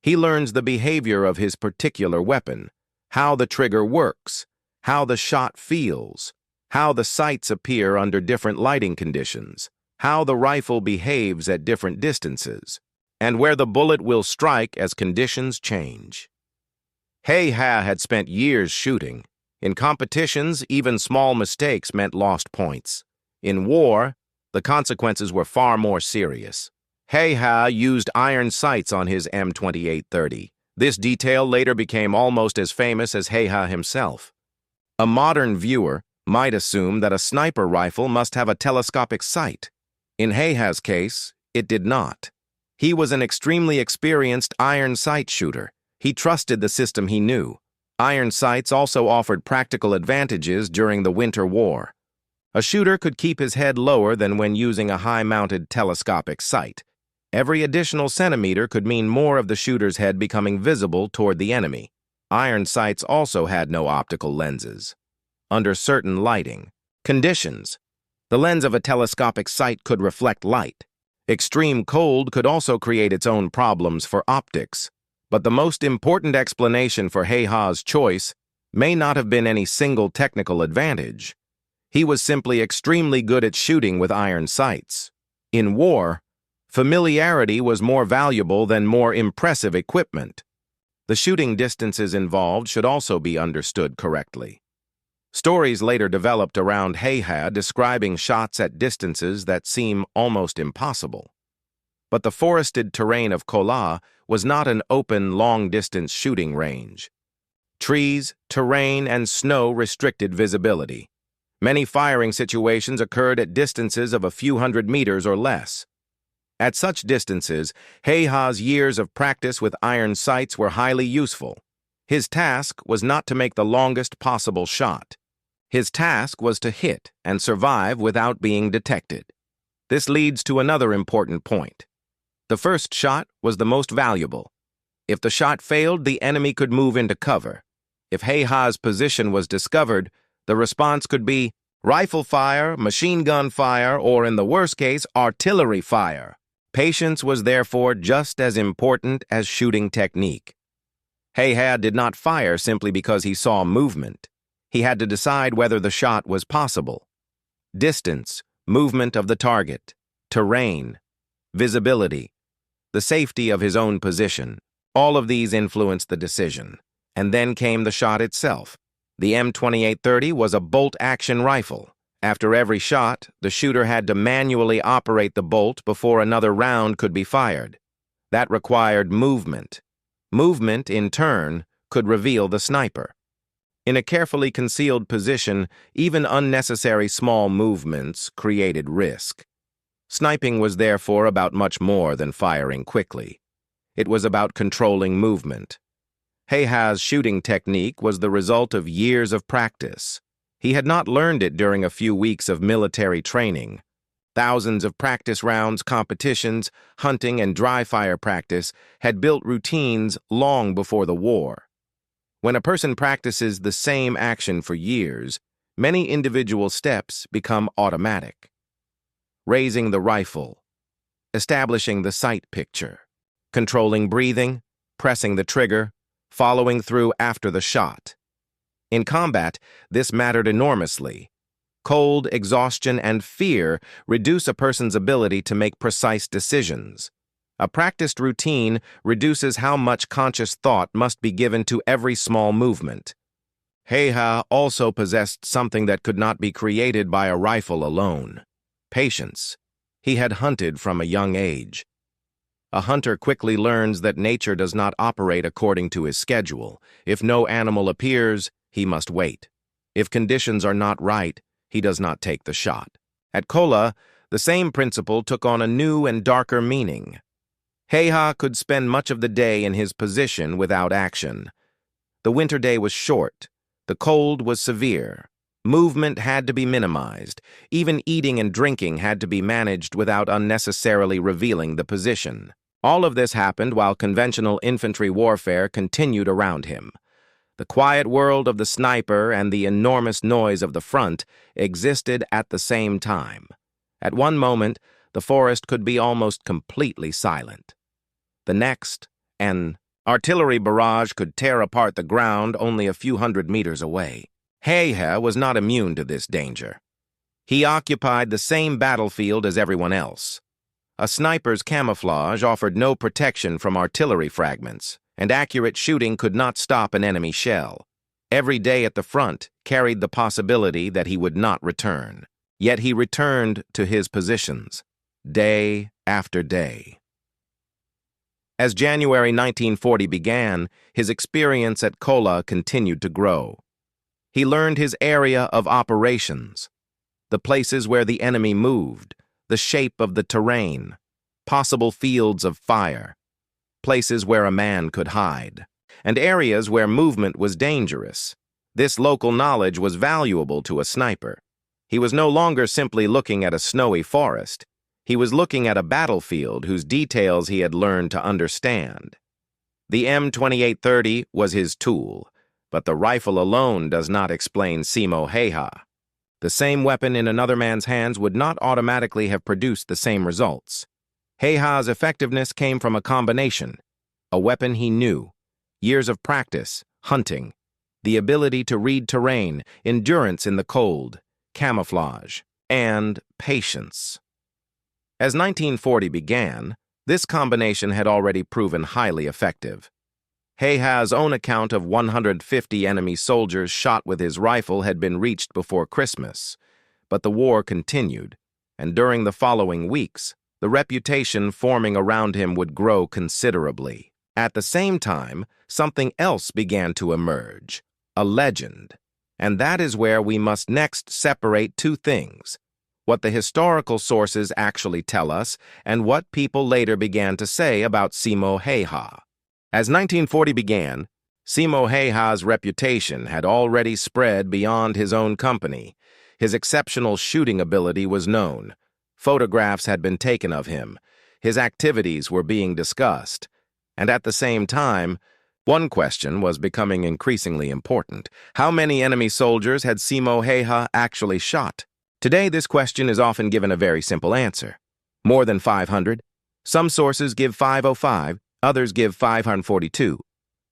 S1: He learns the behavior of his particular weapon, how the trigger works, how the shot feels, how the sights appear under different lighting conditions, how the rifle behaves at different distances, and where the bullet will strike as conditions change. Hayha had spent years shooting. In competitions, even small mistakes meant lost points. In war, the consequences were far more serious. Hayha used iron sights on his M2830. This detail later became almost as famous as Hayha himself. A modern viewer might assume that a sniper rifle must have a telescopic sight. In Hayha's case, it did not. He was an extremely experienced iron sight shooter. He trusted the system he knew. Iron sights also offered practical advantages during the Winter War. A shooter could keep his head lower than when using a high-mounted telescopic sight. Every additional centimeter could mean more of the shooter's head becoming visible toward the enemy. Iron sights also had no optical lenses. Under certain lighting conditions, the lens of a telescopic sight could reflect light. Extreme cold could also create its own problems for optics. But the most important explanation for Hayha's choice may not have been any single technical advantage. He was simply extremely good at shooting with iron sights. In war, familiarity was more valuable than more impressive equipment. The shooting distances involved should also be understood correctly. Stories later developed around Hayha describing shots at distances that seem almost impossible. But the forested terrain of Kollaa was not an open, long-distance shooting range. Trees, terrain, and snow restricted visibility. Many firing situations occurred at distances of a few hundred meters or less. At such distances, Hayha's years of practice with iron sights were highly useful. His task was not to make the longest possible shot. His task was to hit and survive without being detected. This leads to another important point. The first shot was the most valuable. If the shot failed, the enemy could move into cover. If Hayha's position was discovered, the response could be rifle fire, machine gun fire, or in the worst case, artillery fire. Patience was therefore just as important as shooting technique. Hayha did not fire simply because he saw movement. He had to decide whether the shot was possible. Distance, movement of the target, terrain, visibility, the safety of his own position, all of these influenced the decision. And then came the shot itself. The M2830 was a bolt-action rifle. After every shot, the shooter had to manually operate the bolt before another round could be fired. That required movement. Movement, in turn, could reveal the sniper. In a carefully concealed position, even unnecessary small movements created risk. Sniping was therefore about much more than firing quickly. It was about controlling movement. Hayha's shooting technique was the result of years of practice. He had not learned it during a few weeks of military training. Thousands of practice rounds, competitions, hunting, and dry fire practice had built routines long before the war. When a person practices the same action for years, many individual steps become automatic. Raising the rifle, establishing the sight picture, controlling breathing, pressing the trigger, following through after the shot. In combat, this mattered enormously. Cold, exhaustion, and fear reduce a person's ability to make precise decisions. A practiced routine reduces how much conscious thought must be given to every small movement. Hayha also possessed something that could not be created by a rifle alone: patience. He had hunted from a young age. A hunter quickly learns that nature does not operate according to his schedule. If no animal appears, he must wait. If conditions are not right, he does not take the shot. At Kollaa, the same principle took on a new and darker meaning. Hayha could spend much of the day in his position without action. The winter day was short. The cold was severe. Movement had to be minimized. Even eating and drinking had to be managed without unnecessarily revealing the position. All of this happened while conventional infantry warfare continued around him. The quiet world of the sniper and the enormous noise of the front existed at the same time. At one moment, the forest could be almost completely silent. The next, an artillery barrage could tear apart the ground only a few hundred meters away. Hayha was not immune to this danger. He occupied the same battlefield as everyone else. A sniper's camouflage offered no protection from artillery fragments, and accurate shooting could not stop an enemy shell. Every day at the front carried the possibility that he would not return. Yet he returned to his positions, day after day. As January 1940 began, his experience at Kollaa continued to grow. He learned his area of operations, the places where the enemy moved, the shape of the terrain, possible fields of fire, places where a man could hide, and areas where movement was dangerous. This local knowledge was valuable to a sniper. He was no longer simply looking at a snowy forest. He was looking at a battlefield whose details he had learned to understand. The M2830 was his tool, but the rifle alone does not explain Simo Häyhä. The same weapon in another man's hands would not automatically have produced the same results. Hayha's effectiveness came from a combination: a weapon he knew, years of practice, hunting, the ability to read terrain, endurance in the cold, camouflage, and patience. As 1940 began, this combination had already proven highly effective. Hayha's own account of 150 enemy soldiers shot with his rifle had been reached before Christmas, but the war continued, and during the following weeks, the reputation forming around him would grow considerably. At the same time, something else began to emerge, a legend. And that is where we must next separate two things: what the historical sources actually tell us and what people later began to say about Simo Häyhä. As 1940 began, Simo Häyhä's reputation had already spread beyond his own company. His exceptional shooting ability was known. Photographs had been taken of him. His activities were being discussed. And at the same time, one question was becoming increasingly important: how many enemy soldiers had Simo Häyhä actually shot? Today, this question is often given a very simple answer: more than 500. Some sources give 505, others give 542.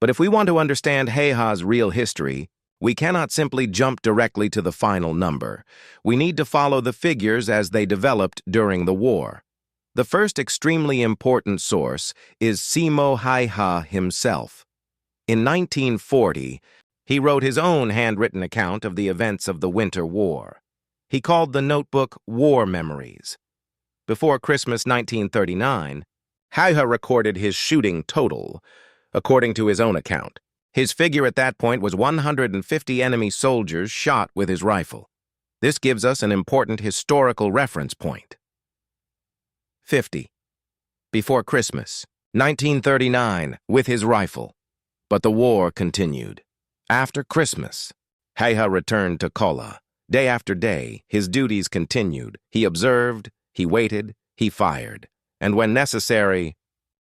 S1: But if we want to understand Häyhä's real history, we cannot simply jump directly to the final number. We need to follow the figures as they developed during the war. The first extremely important source is Simo Häyhä himself. In 1940, he wrote his own handwritten account of the events of the Winter War. He called the notebook War Memories. Before Christmas 1939, Hayha recorded his shooting total. According to his own account, his figure at that point was 150 enemy soldiers shot with his rifle. This gives us an important historical reference point. 50. Before Christmas, 1939, with his rifle. But the war continued. After Christmas, Hayha returned to Kollaa. Day after day, his duties continued. He observed, he waited, he fired. And when necessary,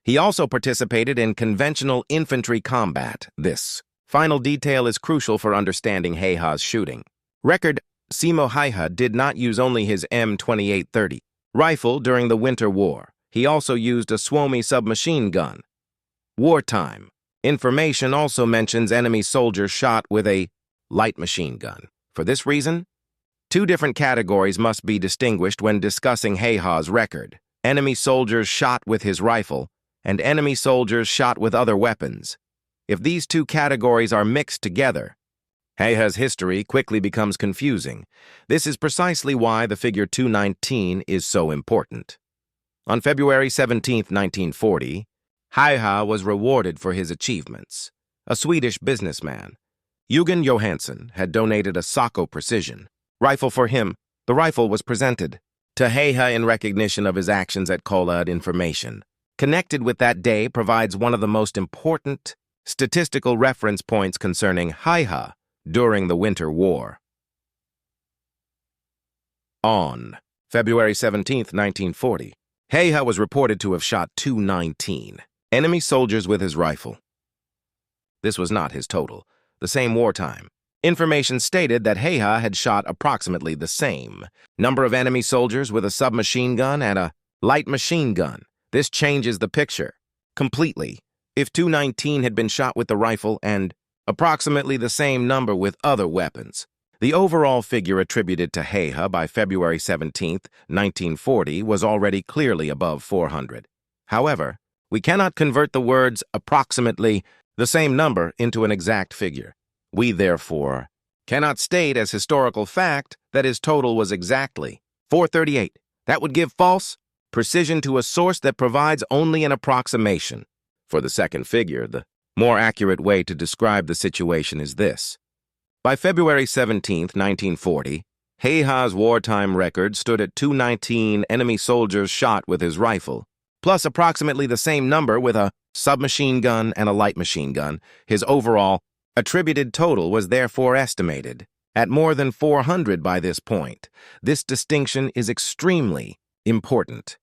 S1: he also participated in conventional infantry combat. This final detail is crucial for understanding Häyhä's shooting. Record: Simo Häyhä did not use only his M2830 rifle during the Winter War. He also used a Suomi submachine gun. Wartime. Information also mentions enemy soldiers shot with a light machine gun. For this reason, two different categories must be distinguished when discussing Häyhä's record: enemy soldiers shot with his rifle and enemy soldiers shot with other weapons. If these two categories are mixed together, Häyhä's history quickly becomes confusing. This is precisely why the figure 219 is so important. On February 17, 1940, Häyhä was rewarded for his achievements. A Swedish businessman, Eugen Johansson, had donated a Sako Precision rifle for him. The rifle was presented to Häyhä in recognition of his actions at Kollaa. Information connected with that day provides one of the most important statistical reference points concerning Häyhä during the Winter War. On February 17, 1940, Häyhä was reported to have shot 219 enemy soldiers with his rifle. This was not his total. The same wartime. Information stated that Häyhä had shot approximately the same number of enemy soldiers with a submachine gun and a light machine gun. This changes the picture completely. If 219 had been shot with the rifle and approximately the same number with other weapons, the overall figure attributed to Hayha by February 17, 1940 was already clearly above 400. However, we cannot convert the words approximately the same number into an exact figure. We, therefore, cannot state as historical fact that his total was exactly 438. That would give false precision to a source that provides only an approximation. For the second figure, the more accurate way to describe the situation is this. By February 17, 1940, Hayha's wartime record stood at 219 enemy soldiers shot with his rifle, plus approximately the same number with a submachine gun and a light machine gun. His overall attributed total was therefore estimated at more than 400 by this point. This distinction is extremely important.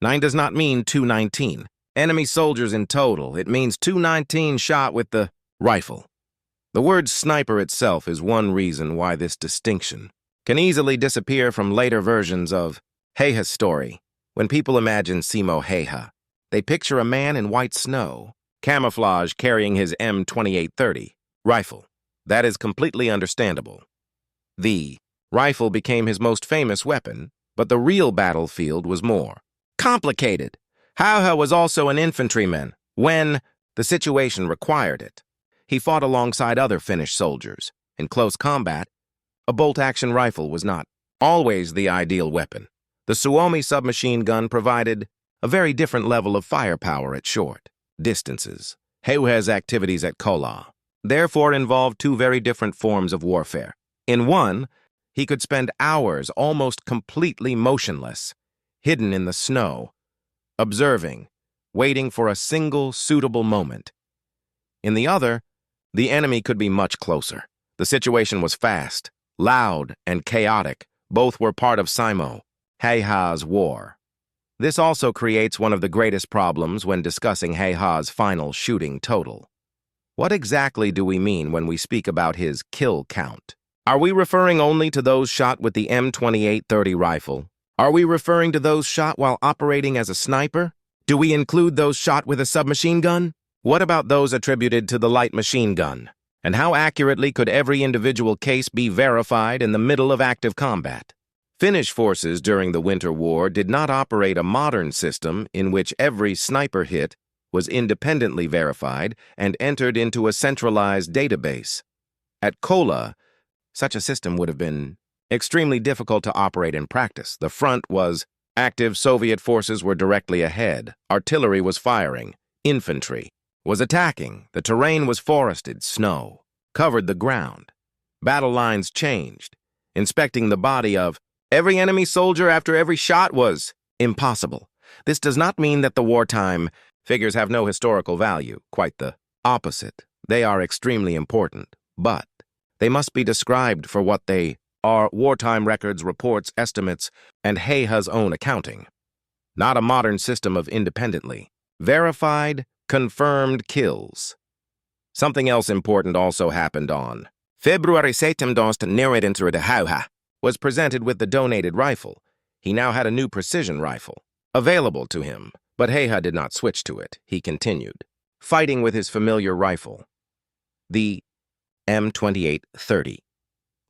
S1: 9 does not mean 219 enemy soldiers in total. It means 219 shot with the rifle. The word sniper itself is one reason why this distinction can easily disappear from later versions of Hayha's story. When people imagine Simo Häyhä, they picture a man in white snow, camouflage carrying his M2830 rifle. That is completely understandable. The rifle became his most famous weapon, but the real battlefield was more complicated. Hayha was also an infantryman when the situation required it. He fought alongside other Finnish soldiers. In close combat, a bolt-action rifle was not always the ideal weapon. The Suomi submachine gun provided a very different level of firepower at short distances. Häyhä's activities at Kollaa therefore involved two very different forms of warfare. In one, he could spend hours almost completely motionless, hidden in the snow, observing, waiting for a single suitable moment. In the other, the enemy could be much closer. The situation was fast, loud, and chaotic. Both were part of Simo Häyhä's war. This also creates one of the greatest problems when discussing Häyhä's final shooting total. What exactly do we mean when we speak about his kill count? Are we referring only to those shot with the M2830 rifle? Are we referring to those shot while operating as a sniper? Do we include those shot with a submachine gun? What about those attributed to the light machine gun? And how accurately could every individual case be verified in the middle of active combat? Finnish forces during the Winter War did not operate a modern system in which every sniper hit was independently verified and entered into a centralized database. At Kollaa, such a system would have been extremely difficult to operate in practice. The front was active, Soviet forces were directly ahead, artillery was firing, infantry was attacking, the terrain was forested, snow covered the ground. Battle lines changed. Inspecting the body of every enemy soldier after every shot was impossible. This does not mean that the wartime figures have no historical value, quite the opposite. They are extremely important, but they must be described for what they are: wartime records, reports, estimates, and Häyhä's own accounting. Not a modern system of independently verified, confirmed kills. Something else important also happened on February 17, narrator de Hayha was presented with the donated rifle. He now had a new precision rifle available to him, but Hayha did not switch to it. He continued fighting with his familiar rifle, the M2830,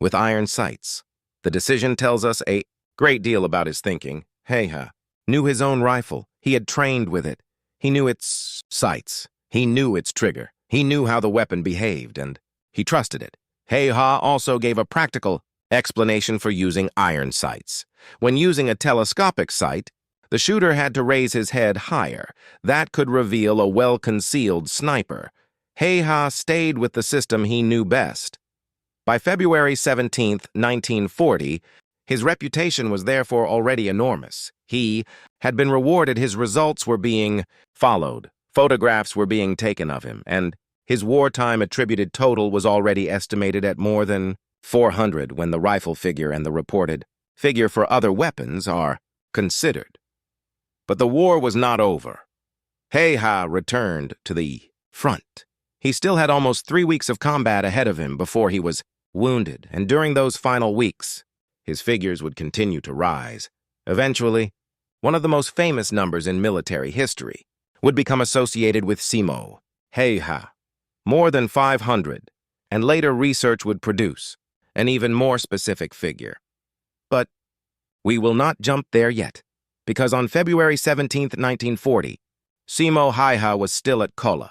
S1: with iron sights. The decision tells us a great deal about his thinking. Hayha knew his own rifle. He had trained with it. He knew its sights. He knew its trigger. He knew how the weapon behaved, and he trusted it. Hayha also gave a practical explanation for using iron sights. When using a telescopic sight, the shooter had to raise his head higher. That could reveal a well-concealed sniper. Hayha stayed with the system he knew best. By February 17, 1940, his reputation was therefore already enormous. He had been rewarded, his results were being followed, photographs were being taken of him, and his wartime attributed total was already estimated at more than 400 when the rifle figure and the reported figure for other weapons are considered. But the war was not over. Hayha returned to the front. He still had almost 3 weeks of combat ahead of him before he was wounded, and during those final weeks, his figures would continue to rise. Eventually, one of the most famous numbers in military history, would become associated with Simo Häyhä, more than 500, and later research would produce an even more specific figure. But we will not jump there yet, because on February 17, 1940, Simo Häyhä was still at Kollaa.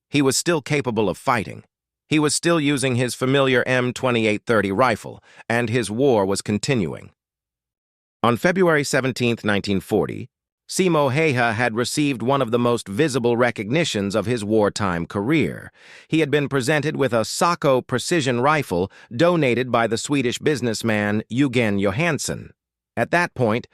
S1: He was still capable of fighting. He was still using his familiar M2830 rifle, and his war was continuing. On February 17, 1940, Simo Häyhä had received one of the most visible recognitions of his wartime career. He had been presented with a Sako precision rifle donated by the Swedish businessman Eugen Johansson. At that point,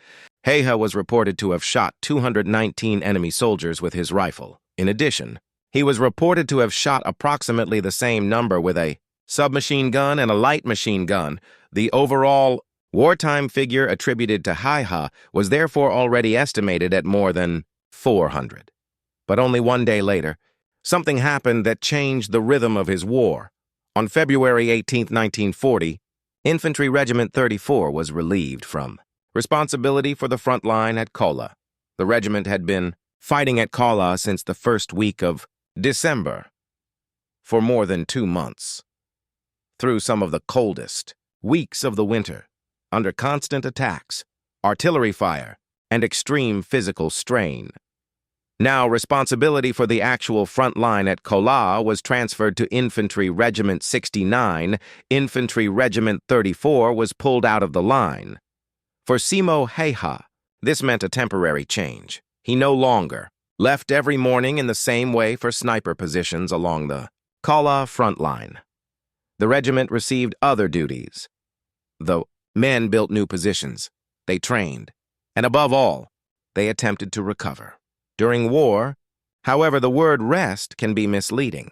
S1: Hayha was reported to have shot 219 enemy soldiers with his rifle. In addition, he was reported to have shot approximately the same number with a submachine gun and a light machine gun. The overall wartime figure attributed to Hayha was therefore already estimated at more than 400. But only one day later, something happened that changed the rhythm of his war. On February 18, 1940, Infantry Regiment 34 was relieved from responsibility for the front line at Kollaa. The regiment had been fighting at Kollaa since the first week of December, for more than 2 months, through some of the coldest weeks of the winter, under constant attacks, artillery fire, and extreme physical strain. Now, responsibility for the actual front line at Kollaa was transferred to Infantry Regiment 69. Infantry Regiment 34 was pulled out of the line. For Simo Häyhä, this meant a temporary change. He no longer left every morning in the same way for sniper positions along the Kollaa front line. The regiment received other duties. The men built new positions, they trained, and above all, they attempted to recover. During war, however, the word rest can be misleading.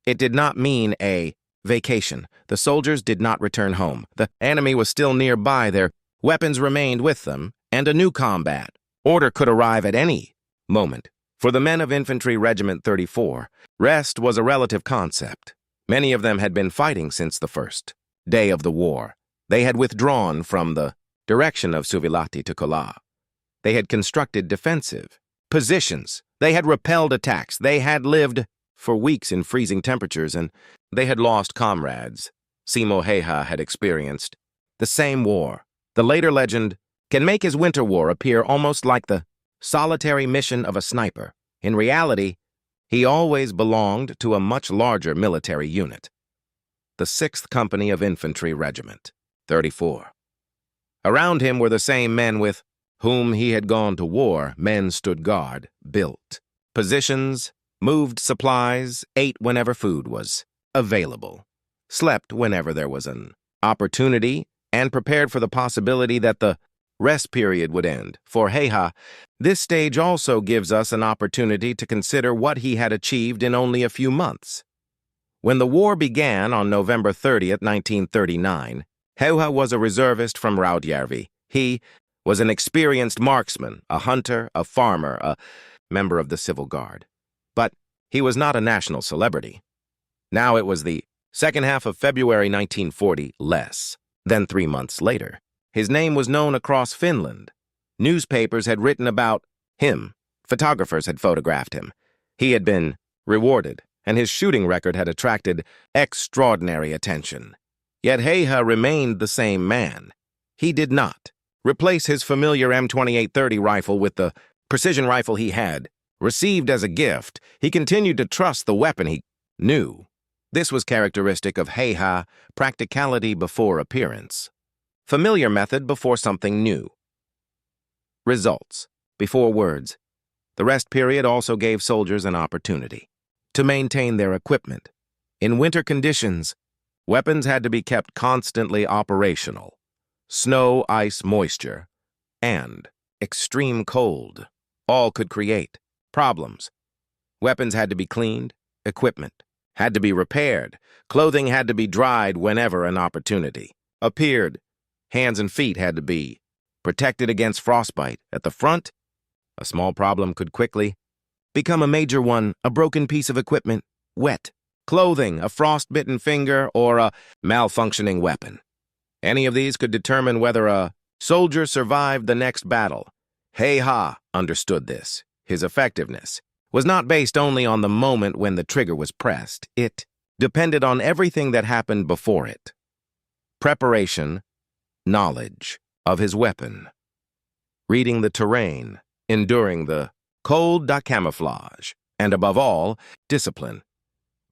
S1: It did not mean a vacation. The soldiers did not return home. The enemy was still nearby, their weapons remained with them, and a new combat order could arrive at any moment. For the men of Infantry Regiment 34, rest was a relative concept. Many of them had been fighting since the first day of the war. They had withdrawn from the direction of Suvilahti to Kollaa. They had constructed defensive positions. They had repelled attacks. They had lived for weeks in freezing temperatures, and they had lost comrades. Simo Häyhä had experienced the same war. The later legend can make his winter war appear almost like the solitary mission of a sniper. In reality, he always belonged to a much larger military unit, the 6th Company of Infantry Regiment 34. Around him were the same men with whom he had gone to war. Men stood guard, built positions, moved supplies, ate whenever food was available, slept whenever there was an opportunity, and prepared for the possibility that the rest period would end. For Hayha, this stage also gives us an opportunity to consider what he had achieved in only a few months. When the war began on November 30th, 1939, Hayha was a reservist from Rautjärvi. He was an experienced marksman, a hunter, a farmer, a member of the Civil Guard. But he was not a national celebrity. Now it was the second half of February 1940, less than 3 months later. His name was known across Finland. Newspapers had written about him. Photographers had photographed him. He had been rewarded, and his shooting record had attracted extraordinary attention. Yet Hayha remained the same man. He did not replace his familiar M2830 rifle with the precision rifle he had received as a gift. He continued to trust the weapon he knew. This was characteristic of Hayha: practicality before appearance. Familiar method before something new. Results before words. The rest period also gave soldiers an opportunity to maintain their equipment. In winter conditions, weapons had to be kept constantly operational. Snow, ice, moisture, and extreme cold all could create problems. Weapons had to be cleaned, equipment had to be repaired, clothing had to be dried whenever an opportunity appeared. Hands and feet had to be protected against frostbite. At the front, a small problem could quickly become a major one: a broken piece of equipment, wet clothing, a frost-bitten finger, or a malfunctioning weapon. Any of these could determine whether a soldier survived the next battle. Hayha understood this. His effectiveness was not based only on the moment when the trigger was pressed. It depended on everything that happened before it. Preparation, knowledge of his weapon, reading the terrain, enduring the cold camouflage, and above all, discipline.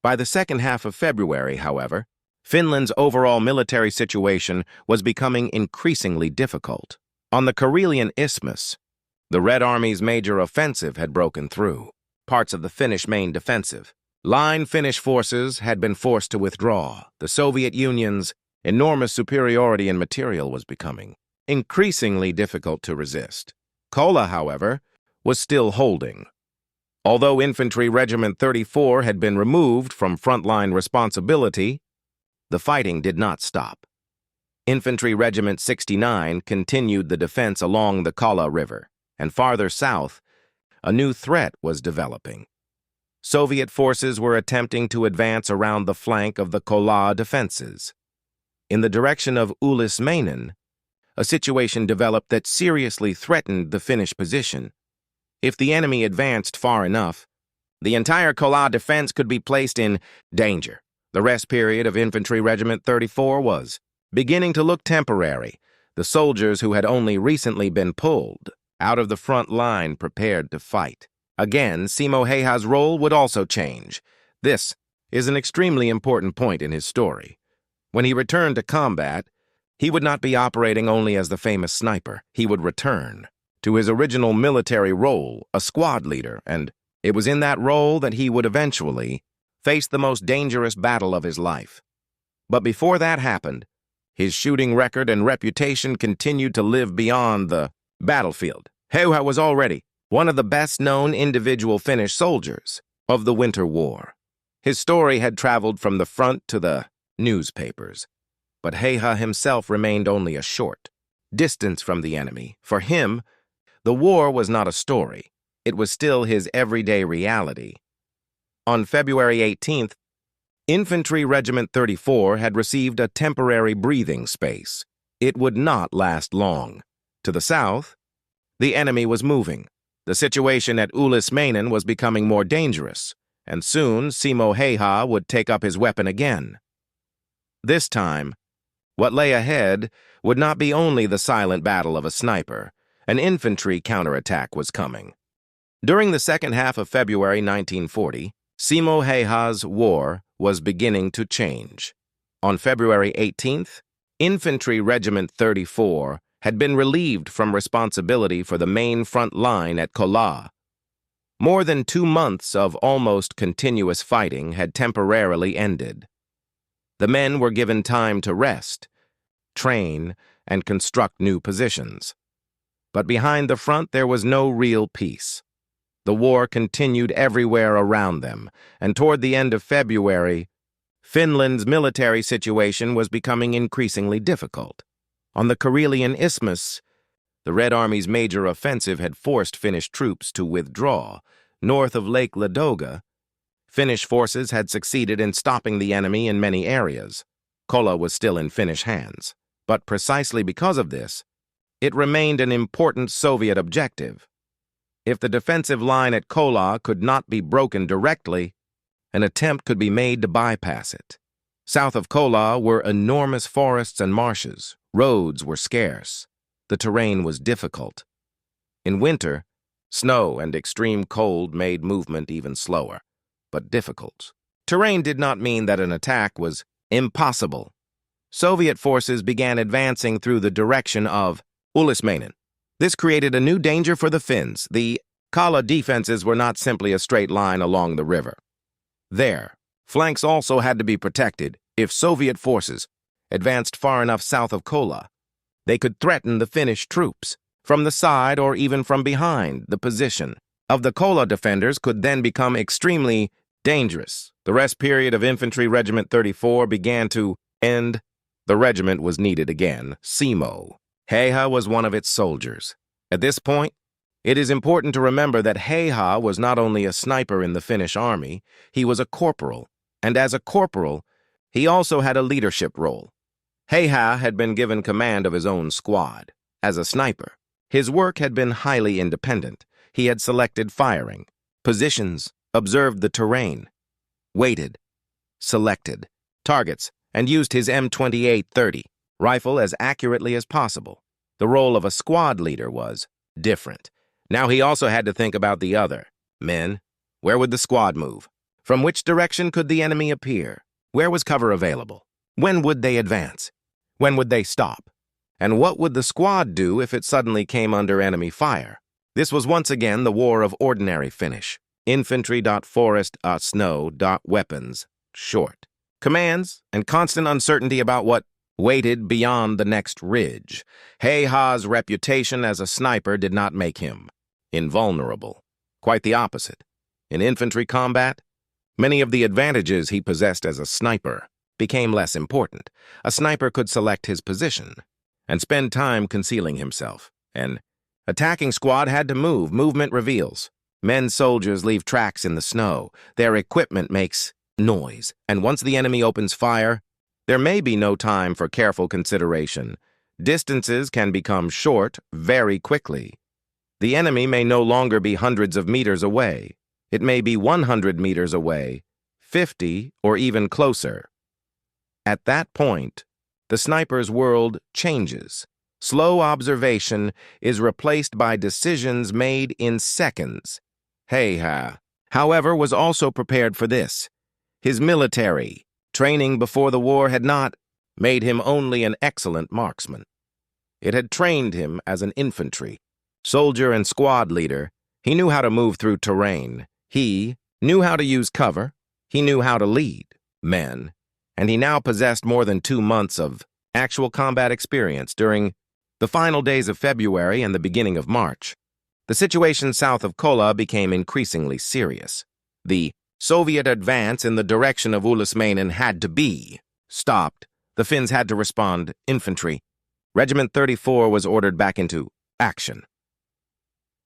S1: By the second half of February, however, Finland's overall military situation was becoming increasingly difficult. On the Karelian Isthmus, the Red Army's major offensive had broken through. Parts of the Finnish main defensive line Finnish forces had been forced to withdraw. The Soviet Union's enormous superiority in material was becoming increasingly difficult to resist. Kollaa, however, was still holding. Although Infantry Regiment 34 had been removed from frontline responsibility, the fighting did not stop. Infantry Regiment 69 continued the defense along the Kollaa River, and farther south, a new threat was developing. Soviet forces were attempting to advance around the flank of the Kollaa defenses. In the direction of Ulismainen, a situation developed that seriously threatened the Finnish position. If the enemy advanced far enough, the entire Kollaa defense could be placed in danger. The rest period of Infantry Regiment 34 was beginning to look temporary. The soldiers who had only recently been pulled out of the front line prepared to fight. Again, Simo Häyhä's role would also change. This is an extremely important point in his story. When he returned to combat, he would not be operating only as the famous sniper. He would return to his original military role, a squad leader, and it was in that role that he would eventually face the most dangerous battle of his life. But before that happened, his shooting record and reputation continued to live beyond the battlefield. Häyhä was already one of the best-known individual Finnish soldiers of the Winter War. His story had traveled from the front to the newspapers, but Häyhä himself remained only a short distance from the enemy. For him, the war was not a story. It was still his everyday reality. On February 18th, Infantry Regiment 34 had received a temporary breathing space. It would not last long. To the south, the enemy was moving. The situation at Ulismainen was becoming more dangerous, and soon Simo Häyhä would take up his weapon again. This time, what lay ahead would not be only the silent battle of a sniper. An infantry counterattack was coming. During the second half of February 1940, Simo Häyhä's war was beginning to change. On February 18th, Infantry Regiment 34 had been relieved from responsibility for the main front line at Kollaa. More than 2 months of almost continuous fighting had temporarily ended. The men were given time to rest, train, and construct new positions. But behind the front there was no real peace. The war continued everywhere around them, and toward the end of February, Finland's military situation was becoming increasingly difficult. On the Karelian Isthmus, the Red Army's major offensive had forced Finnish troops to withdraw. North of Lake Ladoga, Finnish forces had succeeded in stopping the enemy in many areas. Kollaa was still in Finnish hands, but precisely because of this, it remained an important Soviet objective. If the defensive line at Kollaa could not be broken directly, an attempt could be made to bypass it. South of Kollaa were enormous forests and marshes. Roads were scarce. The terrain was difficult. In winter, snow and extreme cold made movement even slower, but difficult. Terrain did not mean that an attack was impossible. Soviet forces began advancing through the direction of Ulismainen. This created a new danger for the Finns. The Kollaa defenses were not simply a straight line along the river. Their flanks also had to be protected. If Soviet forces advanced far enough south of Kollaa, they could threaten the Finnish troops from the side or even from behind. The position of the Kollaa defenders could then become extremely dangerous. The rest period of Infantry Regiment 34 began to end. The regiment was needed again. Simo Häyhä was one of its soldiers. At this point, it is important to remember that Häyhä was not only a sniper in the Finnish army, he was a corporal, and as a corporal, he also had a leadership role. Häyhä had been given command of his own squad. As a sniper, His work had been highly independent. He had selected firing, positions, observed the terrain, waited, selected targets, and used his M28-30 rifle as accurately as possible. The role of a squad leader was different. Now he also had to think about the other men. Where would the squad move? From which direction could the enemy appear? Where was cover available? When would they advance? When would they stop? And what would the squad do if it suddenly came under enemy fire? This was once again the war of ordinary finish. Infantry.forest.snow.weapons, short. Commands and constant uncertainty about what waited beyond the next ridge. Hayha's reputation as a sniper did not make him invulnerable. Quite the opposite. In infantry combat, many of the advantages he possessed as a sniper became less important. A sniper could select his position and spend time concealing himself. An attacking squad had to move. Movement reveals. Men soldiers leave tracks in the snow. Their equipment makes noise. And once the enemy opens fire, there may be no time for careful consideration. Distances can become short very quickly. The enemy may no longer be hundreds of meters away. It may be 100 meters away, 50, or even closer. At that point, the sniper's world changes. Slow observation is replaced by decisions made in seconds. Hayha, however, was also prepared for this. His military training before the war had not made him only an excellent marksman. It had trained him as an infantry soldier and squad leader. He knew how to move through terrain. He knew how to use cover. He knew how to lead men. And he now possessed more than 2 months of actual combat experience during the final days of February and the beginning of March. The situation south of Kollaa became increasingly serious. The Soviet advance in the direction of Uusmainen had to be stopped. The Finns had to respond. Infantry. Regiment 34 was ordered back into action.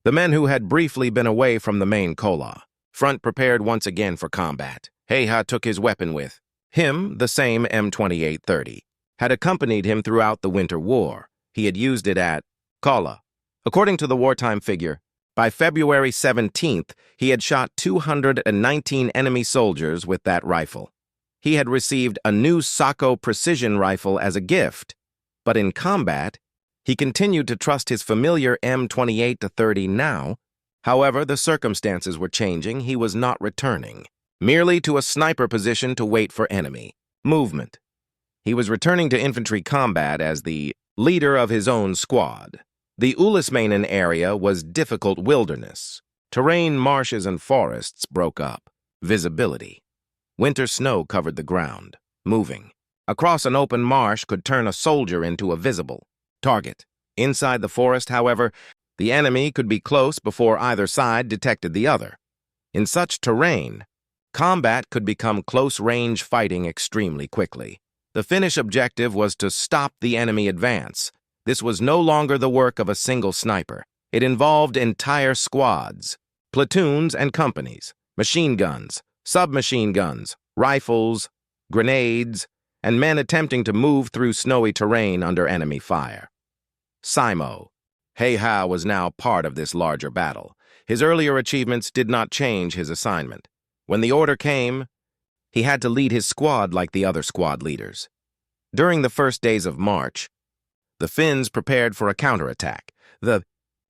S1: The men who had briefly been away from the main Kollaa front prepared once again for combat. Hayha took his weapon with him. The same M28-30 had accompanied him throughout the Winter War. He had used it at Kollaa. According to the wartime figure, by February 17th, he had shot 219 enemy soldiers with that rifle. He had received a new Sako precision rifle as a gift, but in combat, he continued to trust his familiar M28-30 now. However, the circumstances were changing. He was not returning merely to a sniper position to wait for enemy movement. He was returning to infantry combat as the leader of his own squad. The Uusmainen area was difficult wilderness. Terrain, marshes, and forests broke up. Visibility. Winter snow covered the ground. Moving across an open marsh could turn a soldier into a visible target. Inside the forest, however, the enemy could be close before either side detected the other. In such terrain, combat could become close-range fighting extremely quickly. The Finnish objective was to stop the enemy advance. This was no longer the work of a single sniper. It involved entire squads, platoons and companies, machine guns, submachine guns, rifles, grenades, and men attempting to move through snowy terrain under enemy fire. Simo Häyhä was now part of this larger battle. His earlier achievements did not change his assignment. When the order came, he had to lead his squad like the other squad leaders. During the first days of March, the Finns prepared for a counterattack. The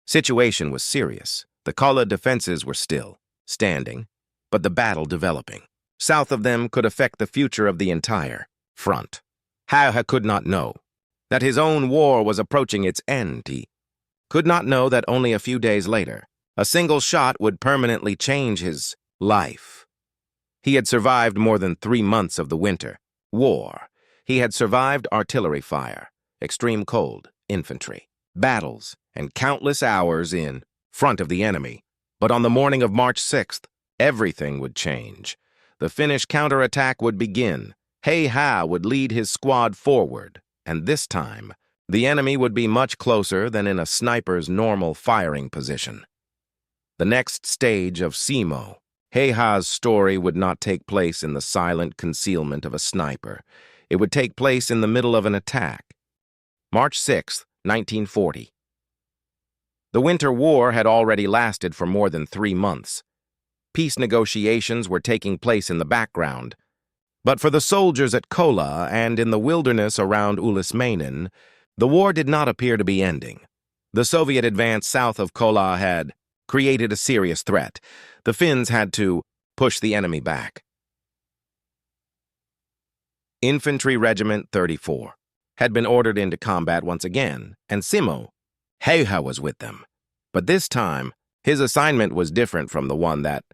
S1: situation was serious. The Kollaa defenses were still standing, but the battle developing. South of them could affect the future of the entire front. Hayha could not know that his own war was approaching its end. He could not know that only a few days later, a single shot would permanently change his life. He had survived more than 3 months of the winter war. He had survived artillery fire, extreme cold, infantry, battles, and countless hours in front of the enemy. But on the morning of March 6th, everything would change. The Finnish counterattack would begin. Hayha would lead his squad forward, and this time, the enemy would be much closer than in a sniper's normal firing position. The next stage of Simo Häyhä's story would not take place in the silent concealment of a sniper. It would take place in the middle of an attack. March 6, 1940. The winter war had already lasted for more than 3 months. Peace negotiations were taking place in the background. But for the soldiers at Kollaa and in the wilderness around Ulismainen, the war did not appear to be ending. The Soviet advance south of Kollaa had created a serious threat. The Finns had to push the enemy back. Infantry Regiment 34 had been ordered into combat once again, and Simo Häyhä was with them. But this time, his assignment was different from the one that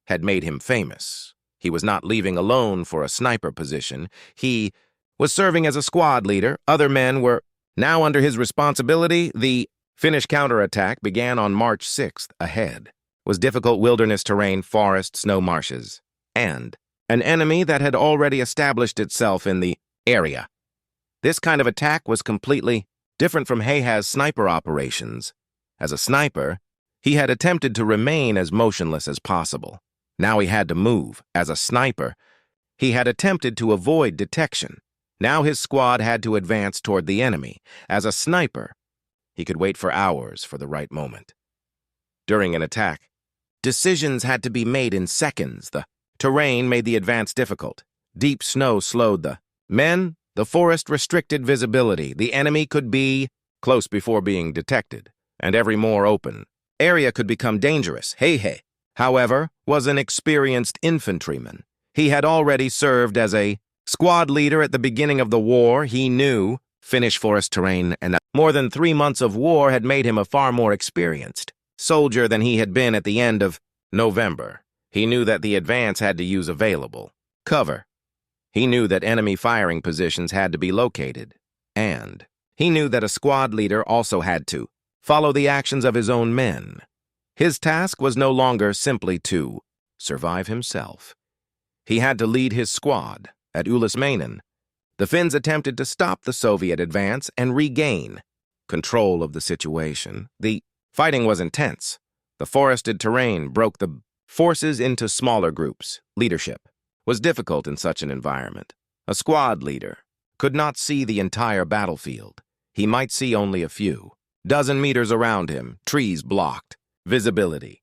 S1: had made him famous. He was not leaving alone for a sniper position. He was serving as a squad leader. Other men were now under his responsibility. The Finnish counterattack began on March 6th. Ahead was difficult wilderness terrain, forest, snow marshes, and an enemy that had already established itself in the area. This kind of attack was completely different from Hayha's sniper operations. As a sniper, he had attempted to remain as motionless as possible. Now he had to move. As a sniper, he had attempted to avoid detection. Now his squad had to advance toward the enemy. As a sniper, he could wait for hours for the right moment. During an attack, decisions had to be made in seconds. The terrain made the advance difficult. Deep snow slowed the men. The forest restricted visibility. The enemy could be close before being detected, and every more open area could become dangerous. Hayha, however, was an experienced infantryman. He had already served as a squad leader at the beginning of the war. He knew Finnish forest terrain, and more than 3 months of war had made him a far more experienced soldier than he had been at the end of November. He knew that the advance had to use available cover. He knew that enemy firing positions had to be located, and he knew that a squad leader also had to follow the actions of his own men. His task was no longer simply to survive himself. He had to lead his squad. At Ulismainen, the Finns attempted to stop the Soviet advance and regain control of the situation. The fighting was intense. The forested terrain broke the forces into smaller groups. Leadership was difficult in such an environment. A squad leader could not see the entire battlefield. He might see only a few dozen meters around him. Trees blocked visibility.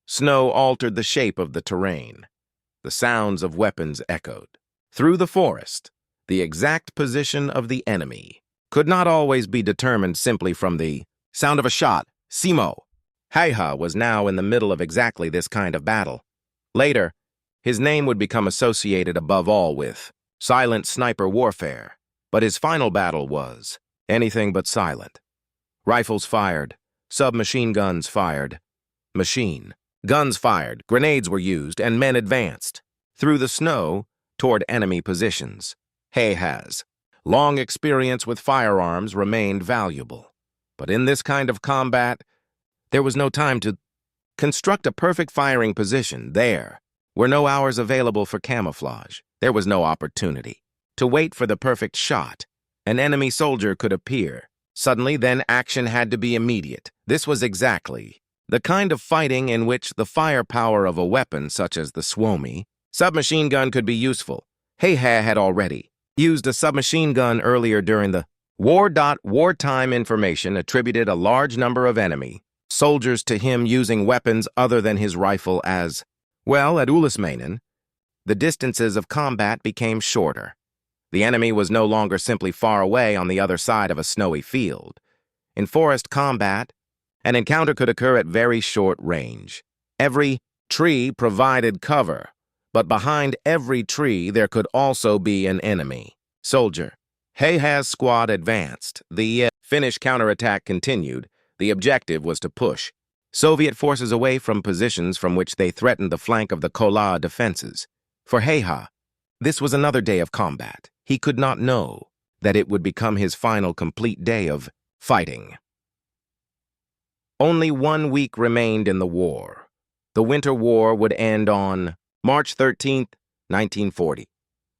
S1: Snow altered the shape of the terrain. The sounds of weapons echoed through the forest. The exact position of the enemy could not always be determined simply from the sound of a shot. Simo Häyhä was now in the middle of exactly this kind of battle. Later, his name would become associated above all with silent sniper warfare, but his final battle was anything but silent. Rifles fired, submachine guns fired, machine guns fired, grenades were used, and men advanced through the snow toward enemy positions. Hayha's long experience with firearms remained valuable, but in this kind of combat, there was no time to construct a perfect firing position. There were no hours available for camouflage. There was no opportunity to wait for the perfect shot. An enemy soldier could appear suddenly, then action had to be immediate. This was exactly the kind of fighting in which the firepower of a weapon such as the Suomi submachine gun could be useful. Hayha had already used a submachine gun earlier during the war. Wartime information attributed a large number of enemy soldiers to him using weapons other than his rifle as well. At Ulismainen, the distances of combat became shorter. The enemy was no longer simply far away on the other side of a snowy field. In forest combat, an encounter could occur at very short range. Every tree provided cover, but behind every tree there could also be an enemy soldier. Hayha's squad advanced. The Finnish counterattack continued. The objective was to push Soviet forces away from positions from which they threatened the flank of the Kollaa defenses. For Hayha, this was another day of combat. He could not know that it would become his final complete day of fighting. Only 1 week remained in the war. The Winter War would end on March 13th, 1940.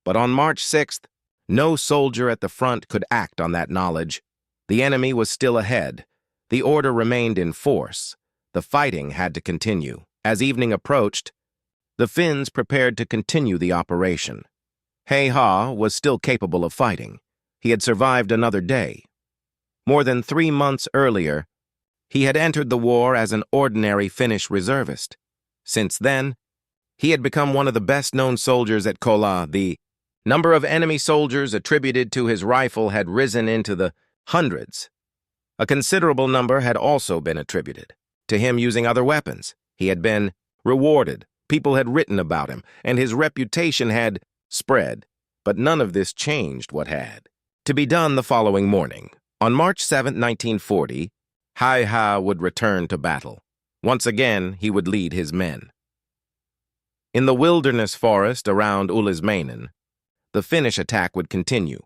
S1: But on March 6th, no soldier at the front could act on that knowledge. The enemy was still ahead. The order remained in force. The fighting had to continue. As evening approached, the Finns prepared to continue the operation. Hayha was still capable of fighting. He had survived another day. More than 3 months earlier, He had entered the war as an ordinary Finnish reservist. Since then, he had become one of the best-known soldiers at Kollaa. The number of enemy soldiers attributed to his rifle had risen into the hundreds. A considerable number had also been attributed to him using other weapons. He had been rewarded, people had written about him, and his reputation had spread. But none of this changed what had to be done the following morning. On March 7, 1940, Hayha would return to battle. Once again, he would lead his men. In the wilderness forest around Ulismainen, the Finnish attack would continue,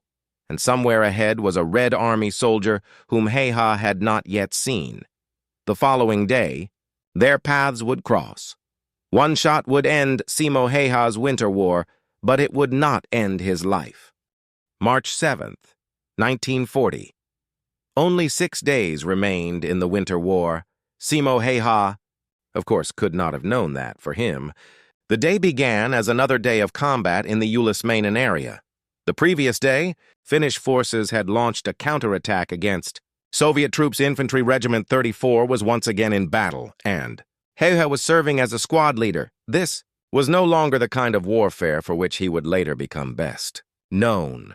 S1: and somewhere ahead was a Red Army soldier whom Hayha had not yet seen. The following day, their paths would cross. One shot would end Simo Häyhä's winter war, but it would not end his life. March 7th, 1940. Only 6 days remained in the winter war. Simo Häyhä, of course, could not have known that for him. The day began as another day of combat in the Ulismainen area. The previous day, Finnish forces had launched a counterattack against Soviet troops. Infantry Regiment 34 was once again in battle, and Hayha was serving as a squad leader. This was no longer the kind of warfare for which he would later become best known.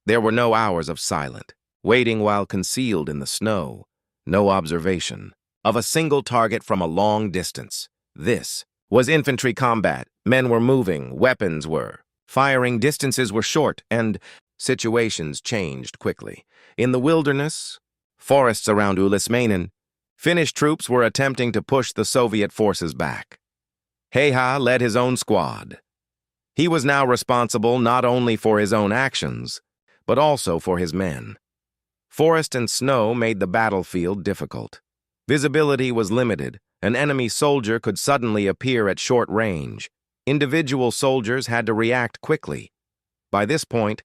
S1: There were no hours of silent, waiting while concealed in the snow, no observation of a single target from a long distance. This was infantry combat. Men were moving, weapons were firing, distances were short, and situations changed quickly. In the wilderness, forests around Ulismainen, Finnish troops were attempting to push the Soviet forces back. Hayha led his own squad. He was now responsible not only for his own actions, but also for his men. Forest and snow made the battlefield difficult. Visibility was limited. An enemy soldier could suddenly appear at short range. Individual soldiers had to react quickly. By this point,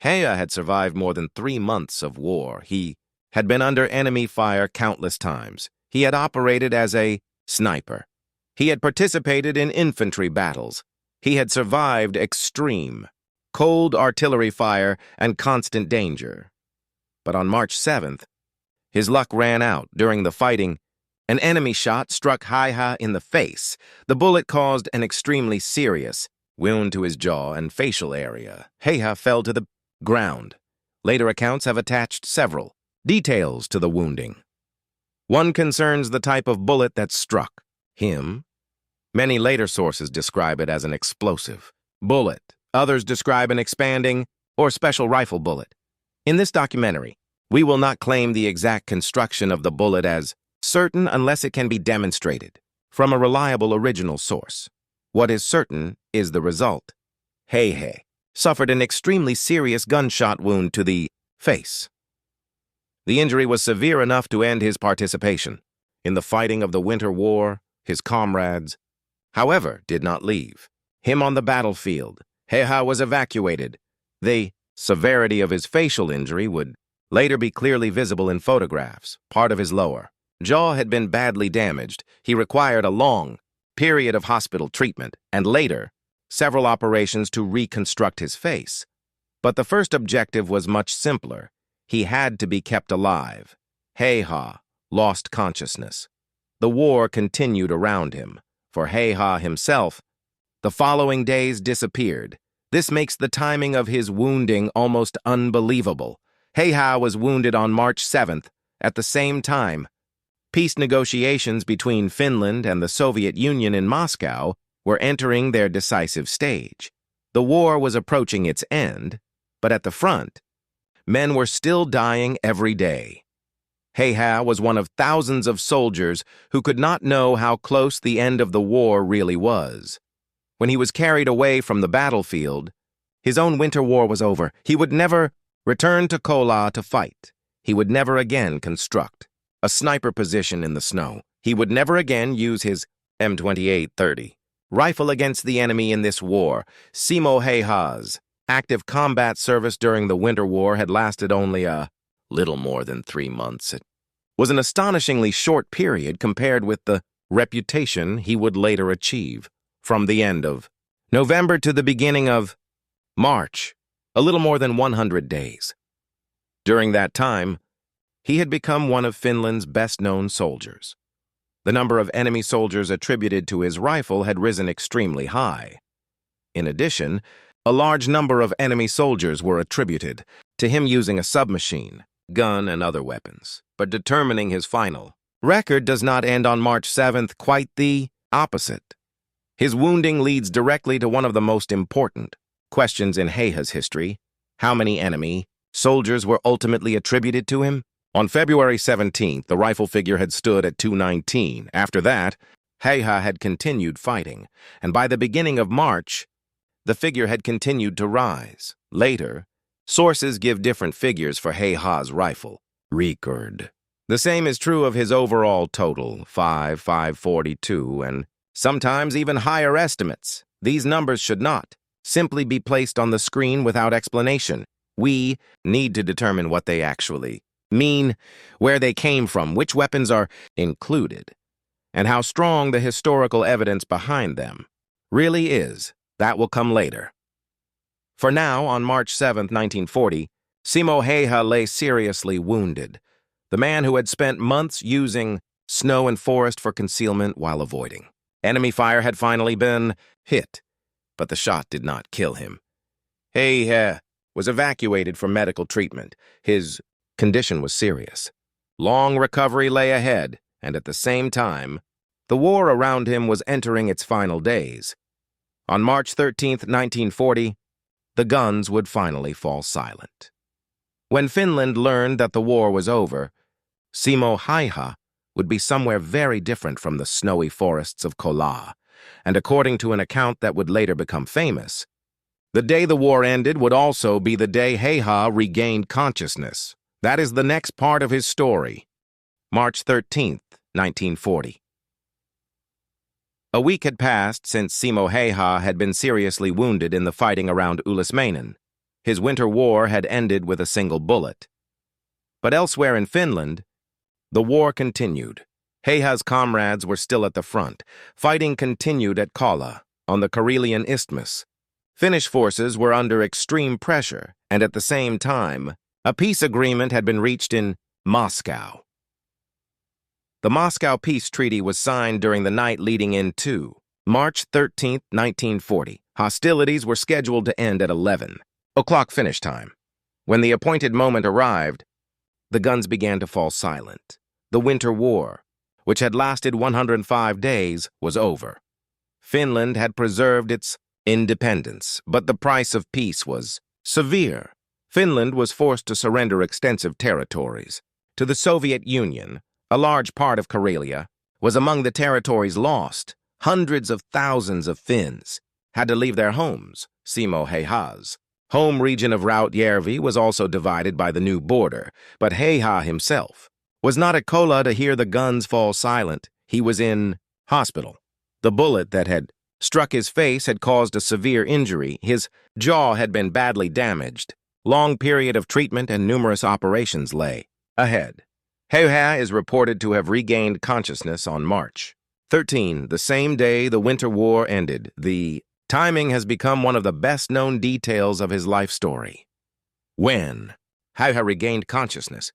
S1: Hayha had survived more than 3 months of war. He had been under enemy fire countless times. He had operated as a sniper. He had participated in infantry battles. He had survived extreme, cold artillery fire and constant danger. But on March 7th, his luck ran out. During the fighting, an enemy shot struck Hayha in the face. The bullet caused an extremely serious wound to his jaw and facial area. Hayha fell to the ground. Later accounts have attached several details to the wounding. One concerns the type of bullet that struck him. Many later sources describe it as an explosive bullet. Others describe an expanding or special rifle bullet. In this documentary, we will not claim the exact construction of the bullet as certain unless it can be demonstrated from a reliable original source. What is certain is the result. Hayha suffered an extremely serious gunshot wound to the face. The injury was severe enough to end his participation in the fighting of the Winter War. His comrades, however, did not leave him on the battlefield. Hayha was evacuated. The severity of his facial injury would later be clearly visible in photographs. Part of his lower jaw had been badly damaged. He required a long period of hospital treatment and later several operations to reconstruct his face. But the first objective was much simpler. He had to be kept alive. Hayha lost consciousness. The war continued around him. For Hayha himself, the following days disappeared. This makes the timing of his wounding almost unbelievable. Hayha was wounded on March 7th. At the same time, peace negotiations between Finland and the Soviet Union in Moscow were entering their decisive stage. The war was approaching its end, but at the front, men were still dying every day. Hayha was one of thousands of soldiers who could not know how close the end of the war really was. When he was carried away from the battlefield, his own winter war was over. He would never return to Kollaa to fight. He would never again construct a sniper position in the snow. He would never again use his M28-30 rifle against the enemy in this war. Simo Häyhä's active combat service during the Winter War had lasted only a little more than 3 months. It was an astonishingly short period compared with the reputation he would later achieve. From the end of November to the beginning of March, a little more than 100 days. During that time, he had become one of Finland's best-known soldiers. The number of enemy soldiers attributed to his rifle had risen extremely high. In addition, a large number of enemy soldiers were attributed to him using a submachine, gun, and other weapons. But determining his final record does not end on March 7th, quite the opposite. His wounding leads directly to one of the most important questions in Hayha's history: how many enemy soldiers were ultimately attributed to him? On February 17th, the rifle figure had stood at 219. After that, Hayha had continued fighting, and by the beginning of March, the figure had continued to rise. Later, sources give different figures for Hayha's rifle record. The same is true of his overall total, 542, and sometimes even higher estimates. These numbers should not simply be placed on the screen without explanation. We need to determine what they actually mean, where they came from, which weapons are included, and how strong the historical evidence behind them really is. That will come later. For now, on March 7, 1940, Simo Häyhä lay seriously wounded, the man who had spent months using snow and forest for concealment while avoiding. Enemy fire had finally been hit, but the shot did not kill him. Hayha was evacuated for medical treatment. His condition was serious. Long recovery lay ahead, and at the same time, the war around him was entering its final days. On March 13, 1940, the guns would finally fall silent. When Finland learned that the war was over, Simo Häyhä would be somewhere very different from the snowy forests of Kollaa, and according to an account that would later become famous, the day the war ended would also be the day Hayha regained consciousness. That is the next part of his story. March 13th, 1940. A week had passed since Simo Häyhä had been seriously wounded in the fighting around Ulismainen. His winter war had ended with a single bullet. But elsewhere in Finland, the war continued. Hayha's comrades were still at the front. Fighting continued at Kollaa, on the Karelian Isthmus. Finnish forces were under extreme pressure, and at the same time, a peace agreement had been reached in Moscow. The Moscow Peace Treaty was signed during the night leading into March 13, 1940. Hostilities were scheduled to end at 11 o'clock Finnish time. When the appointed moment arrived, the guns began to fall silent. The Winter War, which had lasted 105 days, was over. Finland had preserved its independence, but the price of peace was severe. Finland was forced to surrender extensive territories to the Soviet Union. A large part of Karelia was among the territories lost. Hundreds of thousands of Finns had to leave their homes. Simo Häyhä's home region of Rautjärvi was also divided by the new border, but Hayha himself was not at Kollaa to hear the guns fall silent. He was in hospital. The bullet that had struck his face had caused a severe injury. His jaw had been badly damaged. Long period of treatment and numerous operations lay ahead. Hayha is reported to have regained consciousness on March 13, the same day the Winter War ended. The timing has become one of the best-known details of his life story. When Hayha regained consciousness,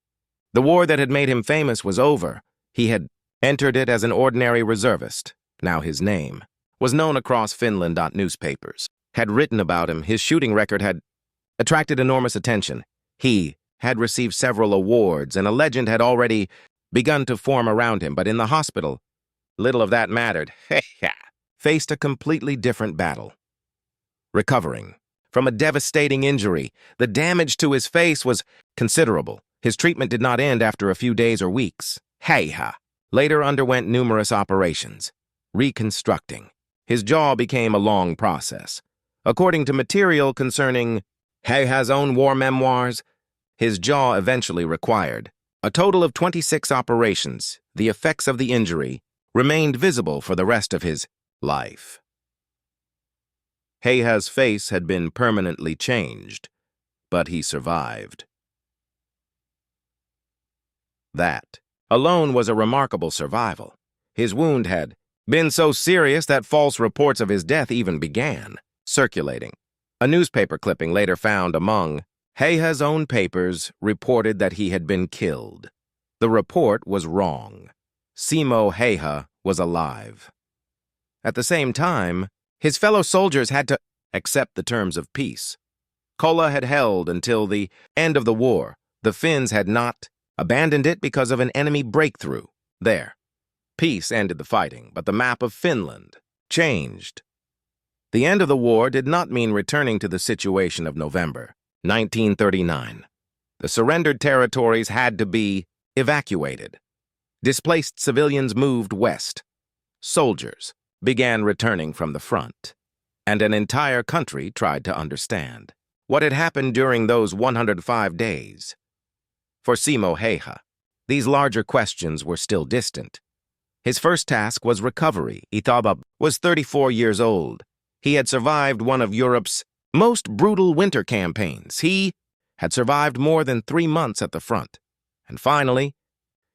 S1: the war that had made him famous was over. He had entered it as an ordinary reservist. Now his name was known across Finland. Newspapers had written about him. His shooting record had attracted enormous attention. He had received several awards, and a legend had already begun to form around him. But in the hospital, little of that mattered. Hayha faced a completely different battle. Recovering from a devastating injury, the damage to his face was considerable. His treatment did not end after a few days or weeks. Hayha later underwent numerous operations, reconstructing. His jaw became a long process. According to material concerning Hayha's own war memoirs, his jaw eventually required a total of 26 operations. The effects of the injury remained visible for the rest of his life. Hayha's face had been permanently changed, but he survived. That alone was a remarkable survival. His wound had been so serious that false reports of his death even began circulating. A newspaper clipping later found among Hayha's own papers reported that he had been killed. The report was wrong. Simo Häyhä was alive. At the same time, his fellow soldiers had to accept the terms of peace. Kollaa had held until the end of the war. The Finns had not abandoned it because of an enemy breakthrough. There. Peace ended the fighting, but the map of Finland changed. The end of the war did not mean returning to the situation of November 1939. The surrendered territories had to be evacuated. Displaced civilians moved west. Soldiers began returning from the front, and an entire country tried to understand what had happened during those 105 days. For Simo Häyhä, these larger questions were still distant. His first task was recovery. Ithaba was 34 years old. He had survived one of Europe's most brutal winter campaigns. He had survived more than 3 months at the front. And finally,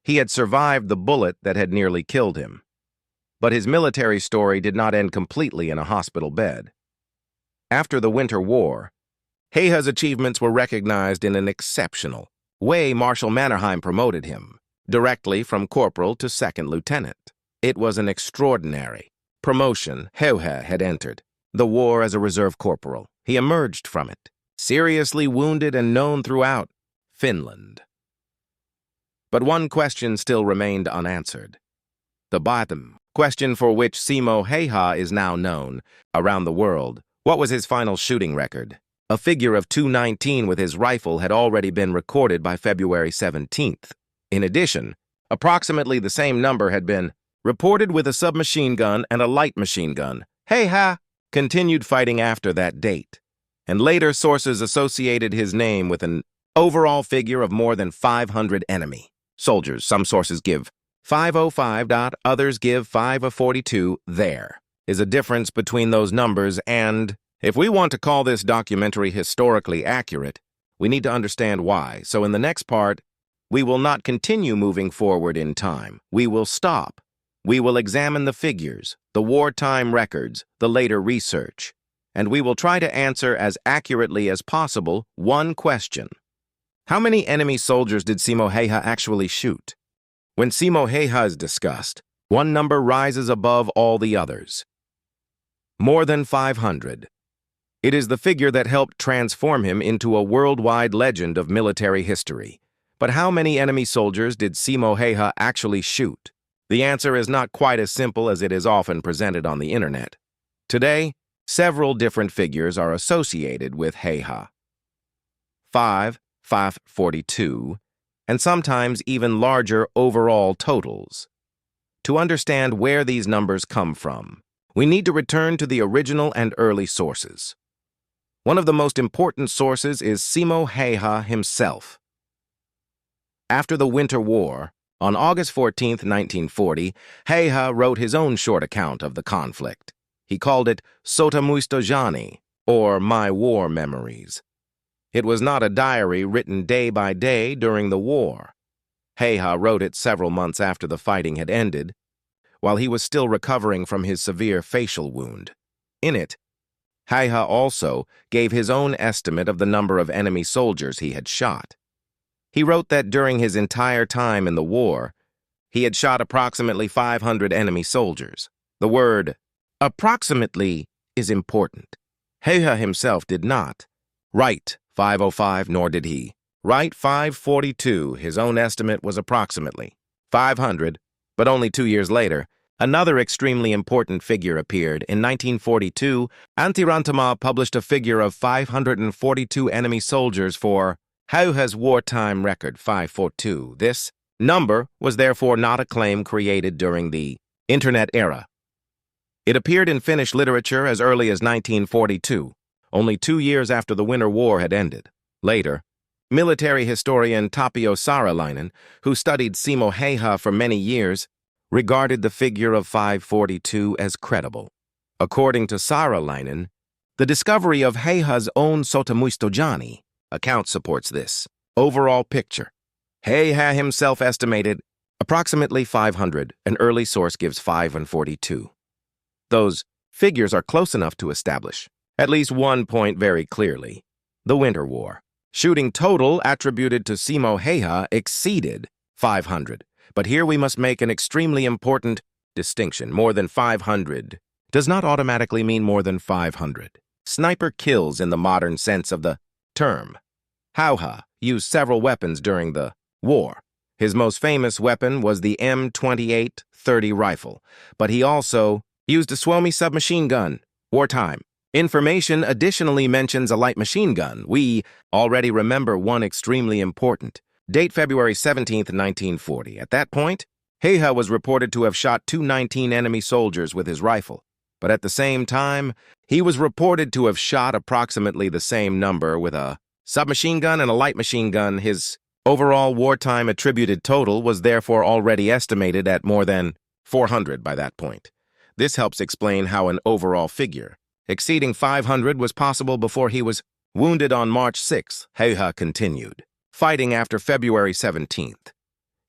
S1: he had survived the bullet that had nearly killed him. But his military story did not end completely in a hospital bed. After the Winter War, Häyhä's achievements were recognized in an exceptional way. Marshal Mannerheim promoted him directly from corporal to second lieutenant. It was an extraordinary promotion. Häyhä had entered the war as a reserve corporal. He emerged from it, seriously wounded and known throughout Finland. But one question still remained unanswered. The bottom question for which Simo Häyhä is now known around the world. What was his final shooting record? A figure of 219 with his rifle had already been recorded by February 17th. In addition, approximately the same number had been reported with a submachine gun and a light machine gun. Häyhä continued fighting after that date, and later sources associated his name with an overall figure of more than 500 enemy soldiers. Some sources give 505. Others give 542. There is a difference between those numbers, and if we want to call this documentary historically accurate, we need to understand why. So in the next part, we will not continue moving forward in time. We will stop. We will examine the figures, the wartime records, the later research, and we will try to answer as accurately as possible one question. How many enemy soldiers did Simo Häyhä actually shoot? When Simo Häyhä is discussed, one number rises above all the others. More than 500. It is the figure that helped transform him into a worldwide legend of military history. But how many enemy soldiers did Simo Häyhä actually shoot? The answer is not quite as simple as it is often presented on the internet. Today, several different figures are associated with Häyhä. 542, and sometimes even larger overall totals. To understand where these numbers come from, we need to return to the original and early sources. One of the most important sources is Simo Häyhä himself. After the Winter War, on August 14, 1940, Häyhä wrote his own short account of the conflict. He called it Sotamuistojani, or My War Memories. It was not a diary written day by day during the war. Häyhä wrote it several months after the fighting had ended, while he was still recovering from his severe facial wound. In it, Häyhä also gave his own estimate of the number of enemy soldiers he had shot. He wrote that during his entire time in the war, he had shot approximately 500 enemy soldiers. The word approximately is important. Häyhä himself did not write 505, nor did he write 542. His own estimate was approximately 500, but only 2 years later, another extremely important figure appeared. In 1942, Antti Rantama published a figure of 542 enemy soldiers for Häyhä's wartime record, 542. This number was therefore not a claim created during the Internet era. It appeared in Finnish literature as early as 1942, only 2 years after the Winter War had ended. Later, military historian Tapio Saarelainen, who studied Simo Häyhä for many years, regarded the figure of 542 as credible. According to Saarelainen, the discovery of Häyhä's own Sotamuistojani account supports this overall picture. Häyhä himself estimated approximately 500. An early source gives 542. Those figures are close enough to establish at least one point very clearly. The Winter War. Shooting total attributed to Simo Häyhä exceeded 500. But here we must make an extremely important distinction. More than 500 does not automatically mean more than 500. Sniper kills in the modern sense of the term. Häyhä used several weapons during the war. His most famous weapon was the M28-30 rifle, but he also used a Suomi submachine gun, wartime. Information additionally mentions a light machine gun. We already remember one extremely important. Date February 17, 1940. At that point, Hayha was reported to have shot 219 enemy soldiers with his rifle, but at the same time, he was reported to have shot approximately the same number with a submachine gun and a light machine gun. His overall wartime attributed total was therefore already estimated at more than 400 by that point. This helps explain how an overall figure exceeding 500 was possible before he was wounded on March 6. Hayha continued fighting after February 17th.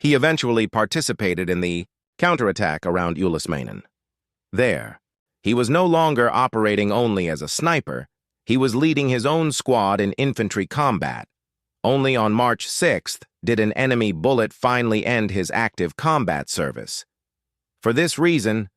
S1: He eventually participated in the counterattack around Ulismainen. There, he was no longer operating only as a sniper, he was leading his own squad in infantry combat. Only on March 6th did an enemy bullet finally end his active combat service. For this reason,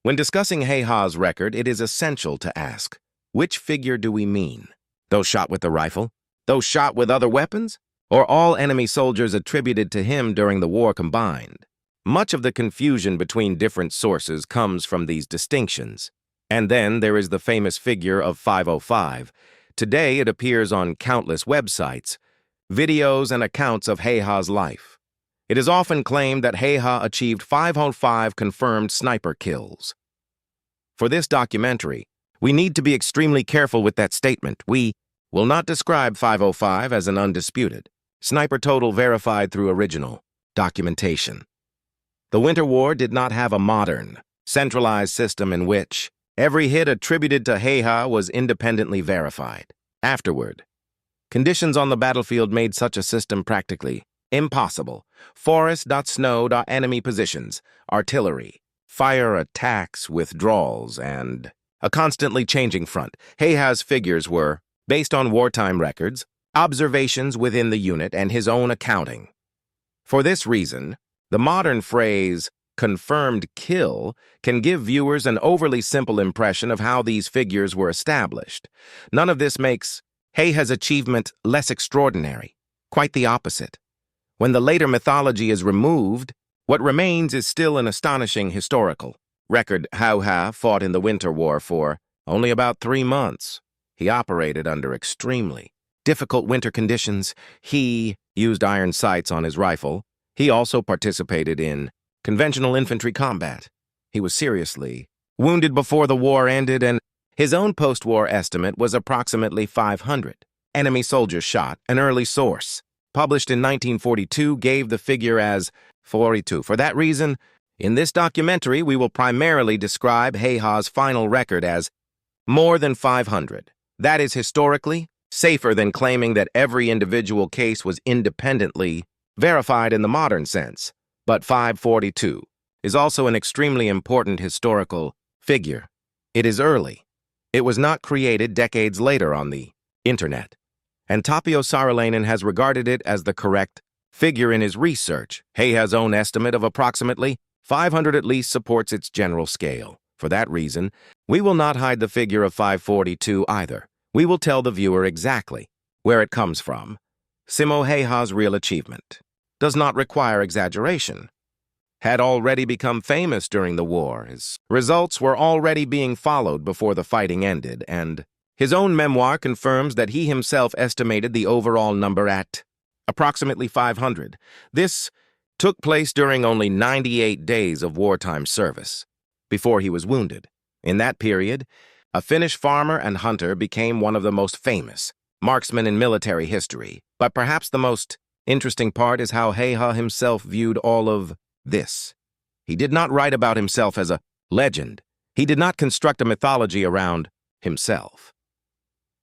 S1: when discussing Hayha's record, it is essential to ask, which figure do we mean? Those shot with the rifle? Those shot with other weapons? Or all enemy soldiers attributed to him during the war combined? Much of the confusion between different sources comes from these distinctions. And then there is the famous figure of 505. Today it appears on countless websites, videos and accounts of Hayha's life. It is often claimed that Hayha achieved 505 confirmed sniper kills. For this documentary, we need to be extremely careful with that statement. We will not describe 505 as an undisputed sniper total verified through original documentation. The Winter War did not have a modern, centralized system in which every hit attributed to Hayha was independently verified. Afterward, conditions on the battlefield made such a system practically impossible. Forest, snow, enemy positions, artillery, fire attacks, withdrawals, and a constantly changing front. Hayha's figures were based on wartime records, observations within the unit, and his own accounting. For this reason, the modern phrase, confirmed kill, can give viewers an overly simple impression of how these figures were established. None of this makes Hayha's achievement less extraordinary. Quite the opposite. When the later mythology is removed, what remains is still an astonishing historical record. Häyhä fought in the Winter War for only about 3 months. He operated under extremely difficult winter conditions. He used iron sights on his rifle. He also participated in conventional infantry combat. He was seriously wounded before the war ended, and his own post-war estimate was approximately 500 enemy soldiers shot. An early source, published in 1942, gave the figure as 42. For that reason, in this documentary, we will primarily describe Hayha's final record as more than 500. That is historically safer than claiming that every individual case was independently verified in the modern sense. But 542 is also an extremely important historical figure. It is early. It was not created decades later on the internet. And Tapio Saarelainen has regarded it as the correct figure in his research. Hayha's own estimate of approximately 500 at least supports its general scale. For that reason, we will not hide the figure of 542 either. We will tell the viewer exactly where it comes from. Simo Häyhä's real achievement does not require exaggeration. Had already become famous during the war. His results were already being followed before the fighting ended, and his own memoir confirms that he himself estimated the overall number at approximately 500. This took place during only 98 days of wartime service, before he was wounded. In that period, a Finnish farmer and hunter became one of the most famous marksmen in military history. But perhaps the most interesting part is how Hayhä himself viewed all of this. He did not write about himself as a legend. He did not construct a mythology around himself.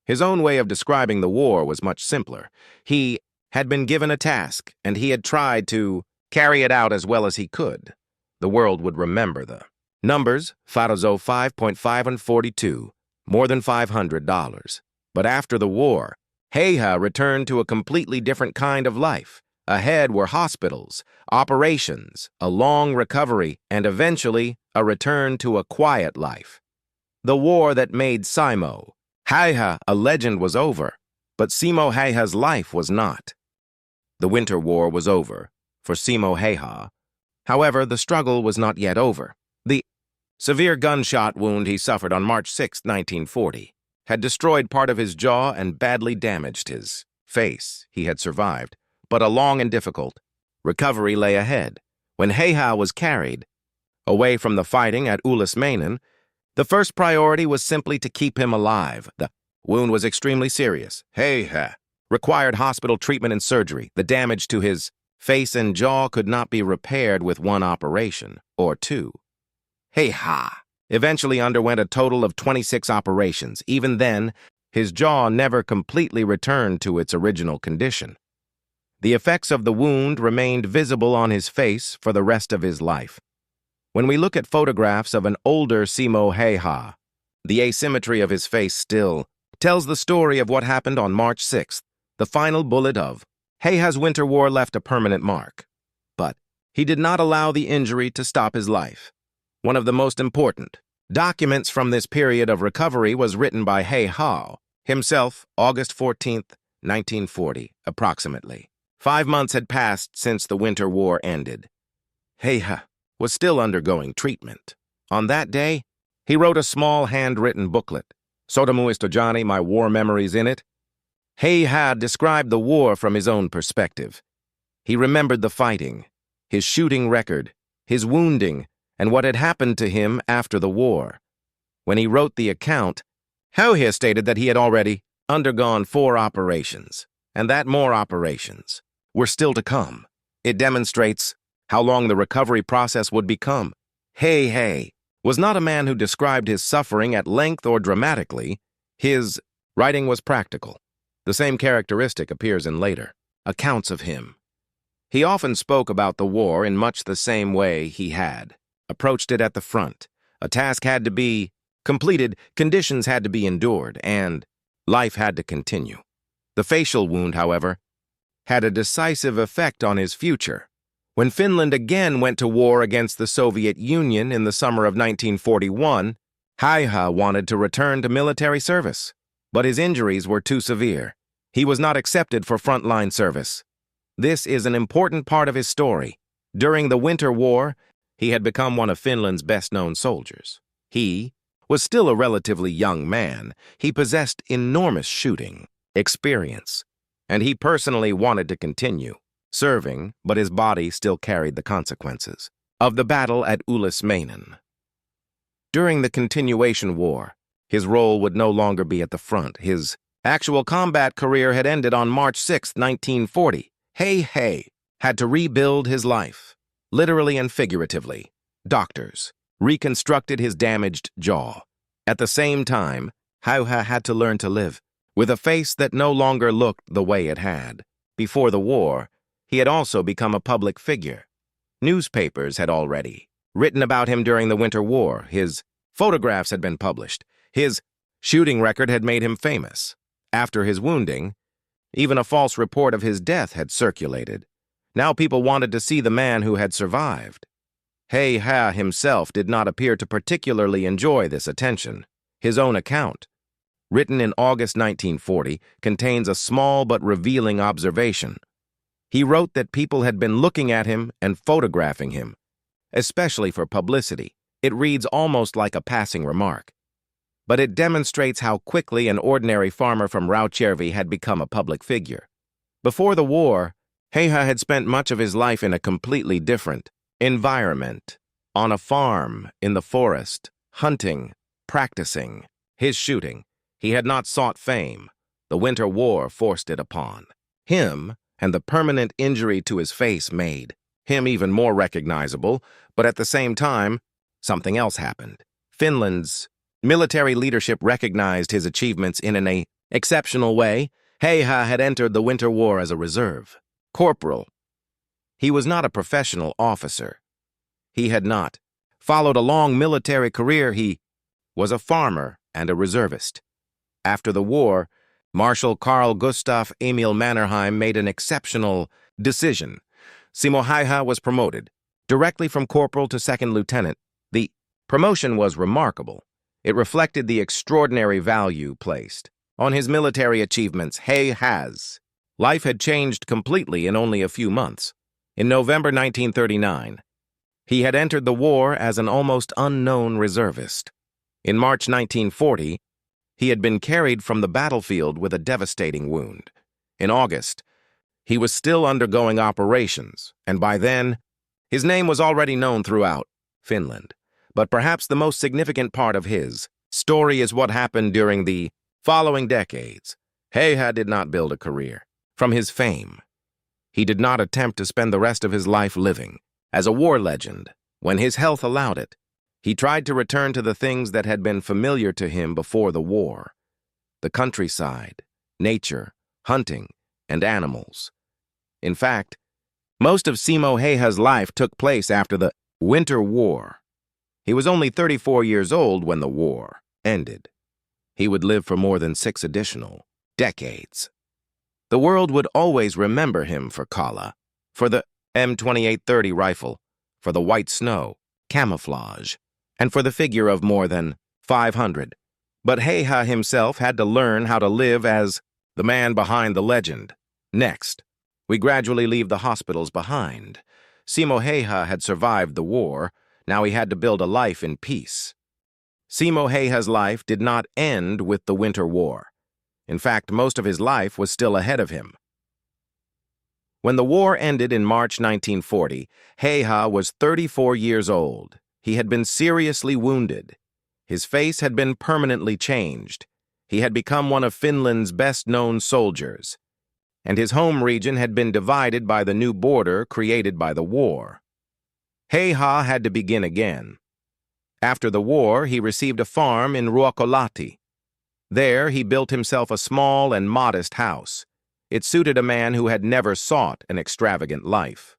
S1: His own way of describing the war was much simpler. He had been given a task, and he had tried to carry it out as well as he could. The world would remember the numbers, 5.5 and 42, more than $500. But after the war, Hayhä returned to a completely different kind of life, Ahead were hospitals, operations, a long recovery, and eventually a return to a quiet life. The war that made Simo Häyhä a legend was over, but Simo Häyhä's life was not. The Winter War was over for Simo Häyhä. However, the struggle was not yet over. The severe gunshot wound he suffered on March 6, 1940, had destroyed part of his jaw and badly damaged his face. He had survived, but a long and difficult recovery lay ahead. When Hayha was carried away from the fighting at Ullesmäinen, the first priority was simply to keep him alive. The wound was extremely serious. Hayha required hospital treatment and surgery. The damage to his face and jaw could not be repaired with one operation or two. Hayha eventually underwent a total of 26 operations. Even then, his jaw never completely returned to its original condition. The effects of the wound remained visible on his face for the rest of his life. When we look at photographs of an older Simo Häyhä, the asymmetry of his face still tells the story of what happened on March 6th. The final bullet of Häyhä's Winter War left a permanent mark. But he did not allow the injury to stop his life. One of the most important documents from this period of recovery was written by Hayha himself, August 14th, 1940, approximately. 5 months had passed since the Winter War ended. Hayha was still undergoing treatment. On that day, he wrote a small handwritten booklet, Sotamu Istojani, My War Memories in it. Hayha described the war from his own perspective. He remembered the fighting, his shooting record, his wounding, and what had happened to him after the war. When he wrote the account, Häyhä stated that he had already undergone 4 operations, and that more operations were still to come. It demonstrates how long the recovery process would become. Häyhä was not a man who described his suffering at length or dramatically. His writing was practical. The same characteristic appears in later accounts of him. He often spoke about the war in much the same way he had approached it at the front. A task had to be completed, conditions had to be endured, and life had to continue. The facial wound, however, had a decisive effect on his future. When Finland again went to war against the Soviet Union in the summer of 1941, Häyhä wanted to return to military service, but his injuries were too severe. He was not accepted for frontline service. This is an important part of his story. During the Winter War, he had become one of Finland's best-known soldiers. He was still a relatively young man. He possessed enormous shooting experience, and he personally wanted to continue serving, but his body still carried the consequences of the battle at Ullesmäinen. During the continuation war, his role would no longer be at the front. His actual combat career had ended on March 6, 1940. Häyhä had to rebuild his life, literally and figuratively. Doctors reconstructed his damaged jaw. At the same time, Häyhä had to learn to live with a face that no longer looked the way it had. Before the war, he had also become a public figure. Newspapers had already written about him during the Winter War. His photographs had been published. His shooting record had made him famous. After his wounding, even a false report of his death had circulated. Now people wanted to see the man who had survived. Häyhä himself did not appear to particularly enjoy this attention. His own account, written in August 1940, contains a small but revealing observation. He wrote that people had been looking at him and photographing him, especially for publicity. It reads almost like a passing remark, but it demonstrates how quickly an ordinary farmer from Rautjärvi had become a public figure. Before the war, Häyhä had spent much of his life in a completely different environment, on a farm, in the forest, hunting, practicing, his shooting. He had not sought fame. The Winter War forced it upon him, and the permanent injury to his face made him even more recognizable, but at the same time, something else happened. Finland's military leadership recognized his achievements in an exceptional way. Häyhä had entered the Winter War as a reserve corporal. He was not a professional officer. He had not followed a long military career. He was a farmer and a reservist. After the war, Marshal Carl Gustaf Emil Mannerheim made an exceptional Decision. Simo Häyhä was promoted, directly from corporal to second lieutenant. The promotion was remarkable. It reflected the extraordinary value placed on his military achievements. Hayha's life had changed completely in only a few months. In November 1939, he had entered the war as an almost unknown reservist. In March 1940, he had been carried from the battlefield with a devastating wound. In August, he was still undergoing operations, and by then, his name was already known throughout Finland. But perhaps the most significant part of his story is what happened during the following decades. Hayha did not build a career from his fame. He did not attempt to spend the rest of his life living as a war legend. When his health allowed it, he tried to return to the things that had been familiar to him before the war: the countryside, nature, hunting, and animals. In fact, most of Simo Häyhä's life took place after the Winter War. He was only 34 years old when the war ended. He would live for more than 6 additional decades. The world would always remember him for Kollaa, for the M2830 rifle, for the white snow, camouflage, and for the figure of more than 500. But Hayha himself had to learn how to live as the man behind the legend. Next, we gradually leave the hospitals behind. Simo Häyhä had survived the war. Now he had to build a life in peace. Simo Häyhä's life did not end with the Winter War. In fact, most of his life was still ahead of him. When the war ended in March 1940, Hayha was 34 years old. He had been seriously wounded. His face had been permanently changed. He had become one of Finland's best-known soldiers, and his home region had been divided by the new border created by the war. Hayha had to begin again. After the war, he received a farm in Ruokolahti. There, he built himself a small and modest house. It suited a man who had never sought an extravagant life.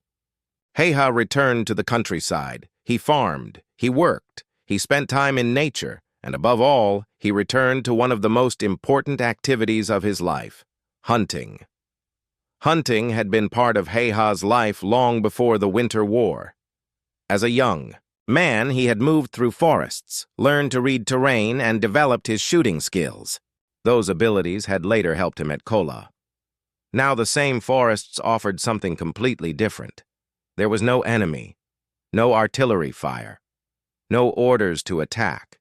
S1: Hayha returned to the countryside. He farmed, he worked, he spent time in nature, and above all, he returned to one of the most important activities of his life: hunting. Hunting had been part of Hayha's life long before the Winter War. As a young man, he had moved through forests, learned to read terrain, and developed his shooting skills. Those abilities had later helped him at Kollaa. Now the same forests offered something completely different. There was no enemy, no artillery fire, no orders to attack,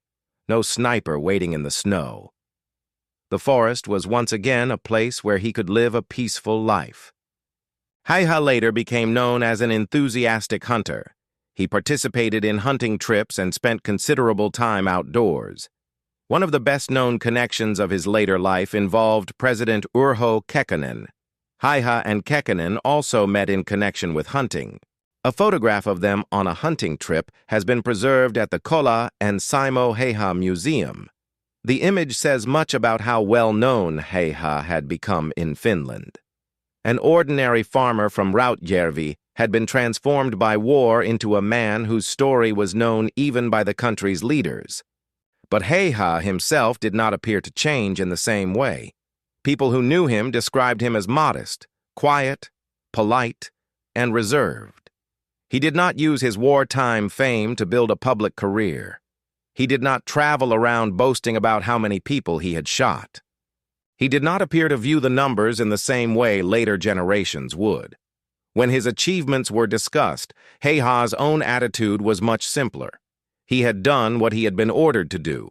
S1: no sniper waiting in the snow. The forest was once again a place where he could live a peaceful life. Hayha later became known as an enthusiastic hunter. He participated in hunting trips and spent considerable time outdoors. One of the best-known connections of his later life involved President Urho Kekkonen. Hayha and Kekkonen also met in connection with hunting. A photograph of them on a hunting trip has been preserved at the Kollaa and Simo Häyhä Museum. The image says much about how well-known Hayha had become in Finland. An ordinary farmer from Rautjärvi had been transformed by war into a man whose story was known even by the country's leaders. But Hayha himself did not appear to change in the same way. People who knew him described him as modest, quiet, polite, and reserved. He did not use his wartime fame to build a public career. He did not travel around boasting about how many people he had shot. He did not appear to view the numbers in the same way later generations would. When his achievements were discussed, Hayha's own attitude was much simpler. He had done what he had been ordered to do.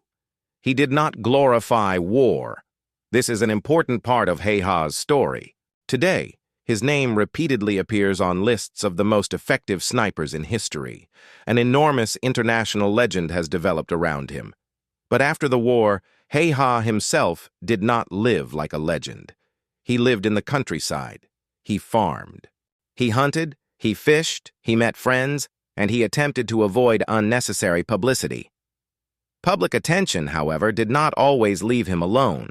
S1: He did not glorify war. This is an important part of Hayha's story. Today, his name repeatedly appears on lists of the most effective snipers in history. An enormous international legend has developed around him. But after the war, Hayha himself did not live like a legend. He lived in the countryside. He farmed. He hunted, he fished, he met friends, and he attempted to avoid unnecessary publicity. Public attention, however, did not always leave him alone.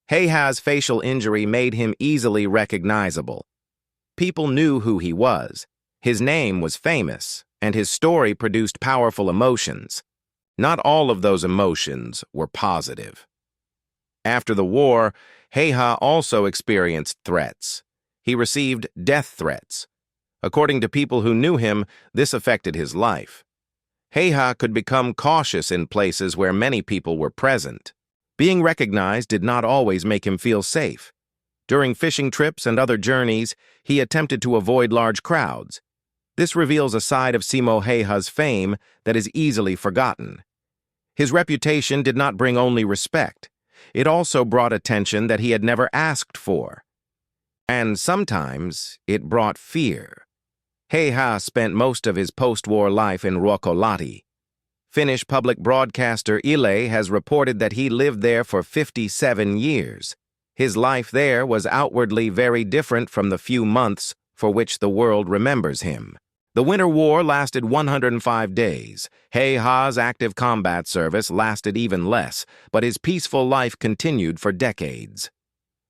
S1: Hayha's facial injury made him easily recognizable. People knew who he was. His name was famous, and his story produced powerful emotions. Not all of those emotions were positive. After the war, Hayha also experienced threats. He received death threats. According to people who knew him, this affected his life. Hayha could become cautious in places where many people were present. Being recognized did not always make him feel safe. During fishing trips and other journeys, he attempted to avoid large crowds. This reveals a side of Simo Häyhä's fame that is easily forgotten. His reputation did not bring only respect. It also brought attention that he had never asked for. And sometimes it brought fear. Hayha spent most of his post-war life in Ruokolahti. Finnish public broadcaster Yle has reported that he lived there for 57 years. His life there was outwardly very different from the few months for which the world remembers him. The Winter War lasted 105 days. Hayha's active combat service lasted even less, but his peaceful life continued for decades.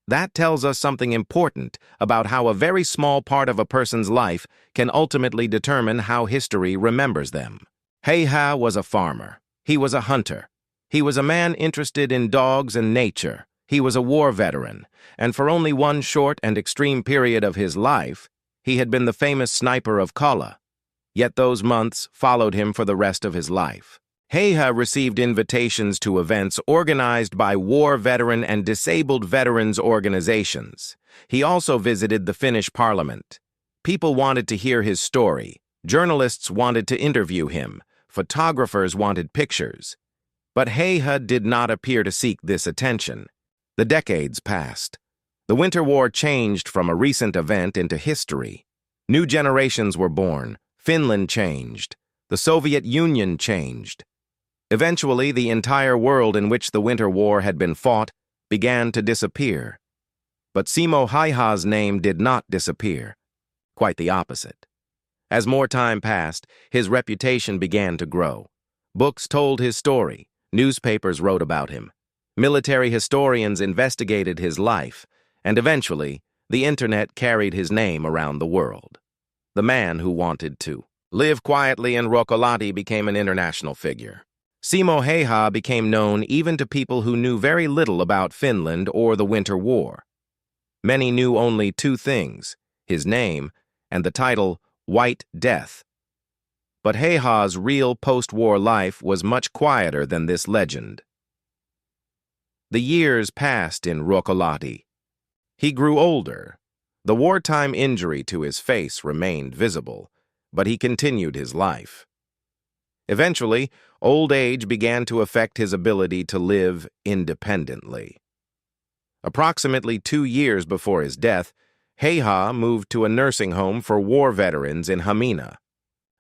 S1: That tells us something important about how a very small part of a person's life can ultimately determine how history remembers them. Hayha was a farmer. He was a hunter. He was a man interested in dogs and nature. He was a war veteran, and for only one short and extreme period of his life, he had been the famous sniper of Kollaa. Yet those months followed him for the rest of his life. Hayha received invitations to events organized by war veteran and disabled veterans organizations. He also visited the Finnish parliament. People wanted to hear his story. Journalists wanted to interview him. Photographers wanted pictures. But Hayha did not appear to seek this attention. The decades passed. The Winter War changed from a recent event into history. New generations were born. Finland changed. The Soviet Union changed. Eventually, the entire world in which the Winter War had been fought began to disappear. But Simo Häyhä's name did not disappear. Quite the opposite. As more time passed, his reputation began to grow. Books told his story. Newspapers wrote about him. Military historians investigated his life, and eventually, the internet carried his name around the world. The man who wanted to live quietly in Ruokolahti became an international figure. Simo Häyhä became known even to people who knew very little about Finland or the Winter War. Many knew only two things, his name and the title White Death. But Häyhä's real post-war life was much quieter than this legend. The years passed in Ruokolahti. He grew older. The wartime injury to his face remained visible, but he continued his life. Eventually, old age began to affect his ability to live independently. Approximately 2 years before his death, Häyhä moved to a nursing home for war veterans in Hamina.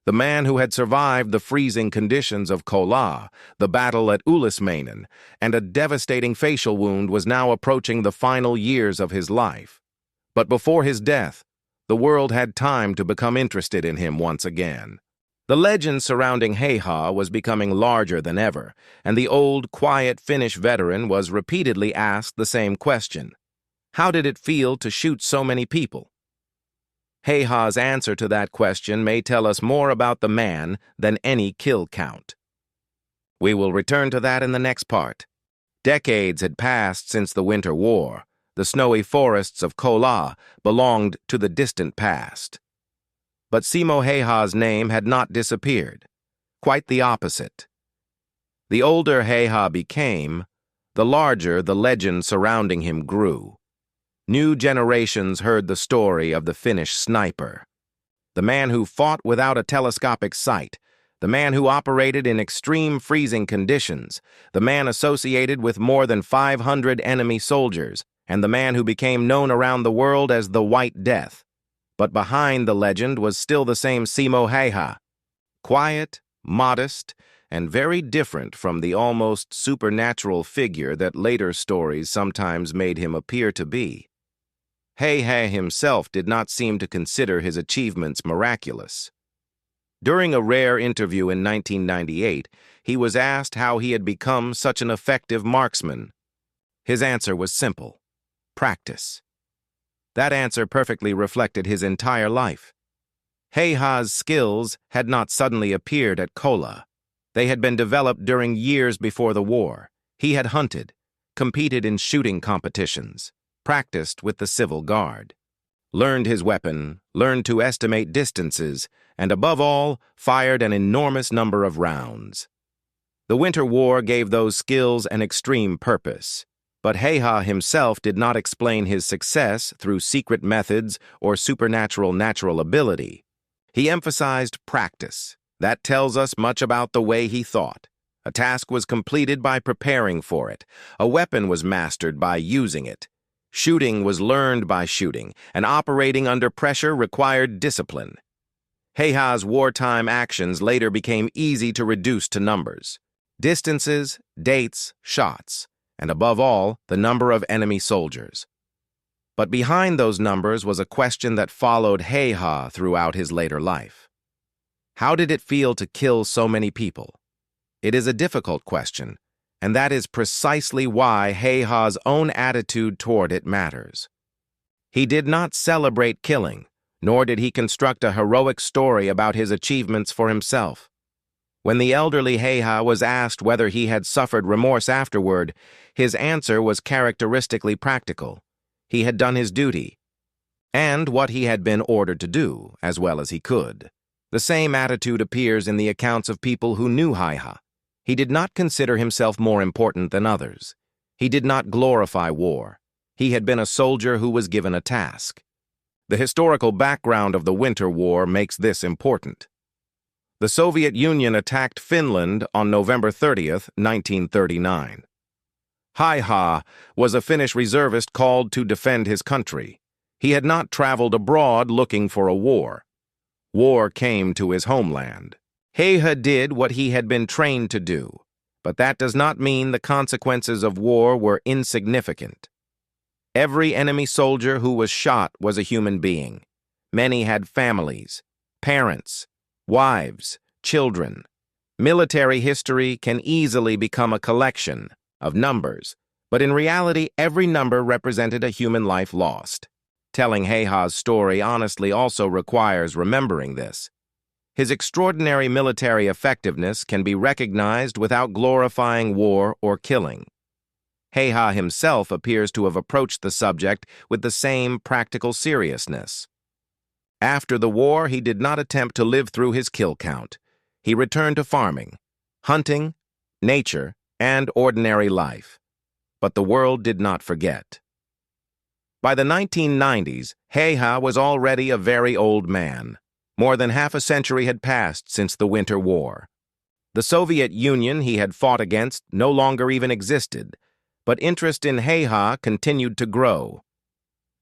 S1: The man who had survived the freezing conditions of Kollaa, the battle at Ulismainen, and a devastating facial wound was now approaching the final years of his life. But before his death, the world had time to become interested in him once again. The legend surrounding Häyhä was becoming larger than ever, and the old, quiet Finnish veteran was repeatedly asked the same question. How did it feel to shoot so many people? Häyhä's answer to that question may tell us more about the man than any kill count. We will return to that in the next part. Decades had passed since the Winter War. The snowy forests of Kollaa belonged to the distant past. But Simo Häyhä's name had not disappeared. Quite the opposite. The older Häyhä became, the larger the legend surrounding him grew. New generations heard the story of the Finnish sniper. The man who fought without a telescopic sight, the man who operated in extreme freezing conditions, the man associated with more than 500 enemy soldiers, and the man who became known around the world as the White Death. But behind the legend was still the same Simo Häyhä, quiet, modest, and very different from the almost supernatural figure that later stories sometimes made him appear to be. Häyhä himself did not seem to consider his achievements miraculous. During a rare interview in 1998, he was asked how he had become such an effective marksman. His answer was simple: practice. That answer perfectly reflected his entire life. Häyhä's skills had not suddenly appeared at Kollaa. They had been developed during years before the war. He had hunted, competed in shooting competitions, practiced with the civil guard. learned his weapon, learned to estimate distances, and above all, fired an enormous number of rounds. The Winter War gave those skills an extreme purpose, but Hayha himself did not explain his success through secret methods or supernatural natural ability. He emphasized practice. That tells us much about the way he thought. A task was completed by preparing for it. A weapon was mastered by using it. Shooting was learned by shooting, and operating under pressure required discipline. Hayha's wartime actions later became easy to reduce to numbers. Distances, dates, shots, and above all, the number of enemy soldiers. But behind those numbers was a question that followed Hayha throughout his later life. How did it feel to kill so many people? It is a difficult question, and that is precisely why Hayha's own attitude toward it matters. He did not celebrate killing, nor did he construct a heroic story about his achievements for himself. When the elderly Hayha was asked whether he had suffered remorse afterward, his answer was characteristically practical. He had done his duty, and what he had been ordered to do, as well as he could. The same attitude appears in the accounts of people who knew Hayha. He did not consider himself more important than others. He did not glorify war. He had been a soldier who was given a task. The historical background of the Winter War makes this important. The Soviet Union attacked Finland on November 30th, 1939. Hayha was a Finnish reservist called to defend his country. He had not traveled abroad looking for a war. War came to his homeland. Hayha did what he had been trained to do, but that does not mean the consequences of war were insignificant. Every enemy soldier who was shot was a human being. Many had families, parents, wives, children. Military history can easily become a collection of numbers, but in reality, every number represented a human life lost. Telling Hayha's story honestly also requires remembering this. His extraordinary military effectiveness can be recognized without glorifying war or killing. Hayha himself appears to have approached the subject with the same practical seriousness. After the war, he did not attempt to live through his kill count. He returned to farming, hunting, nature, and ordinary life. But the world did not forget. By the 1990s, Hayha was already a very old man. More than half a century had passed since the Winter War. The Soviet Union he had fought against no longer even existed, but interest in Hayha continued to grow.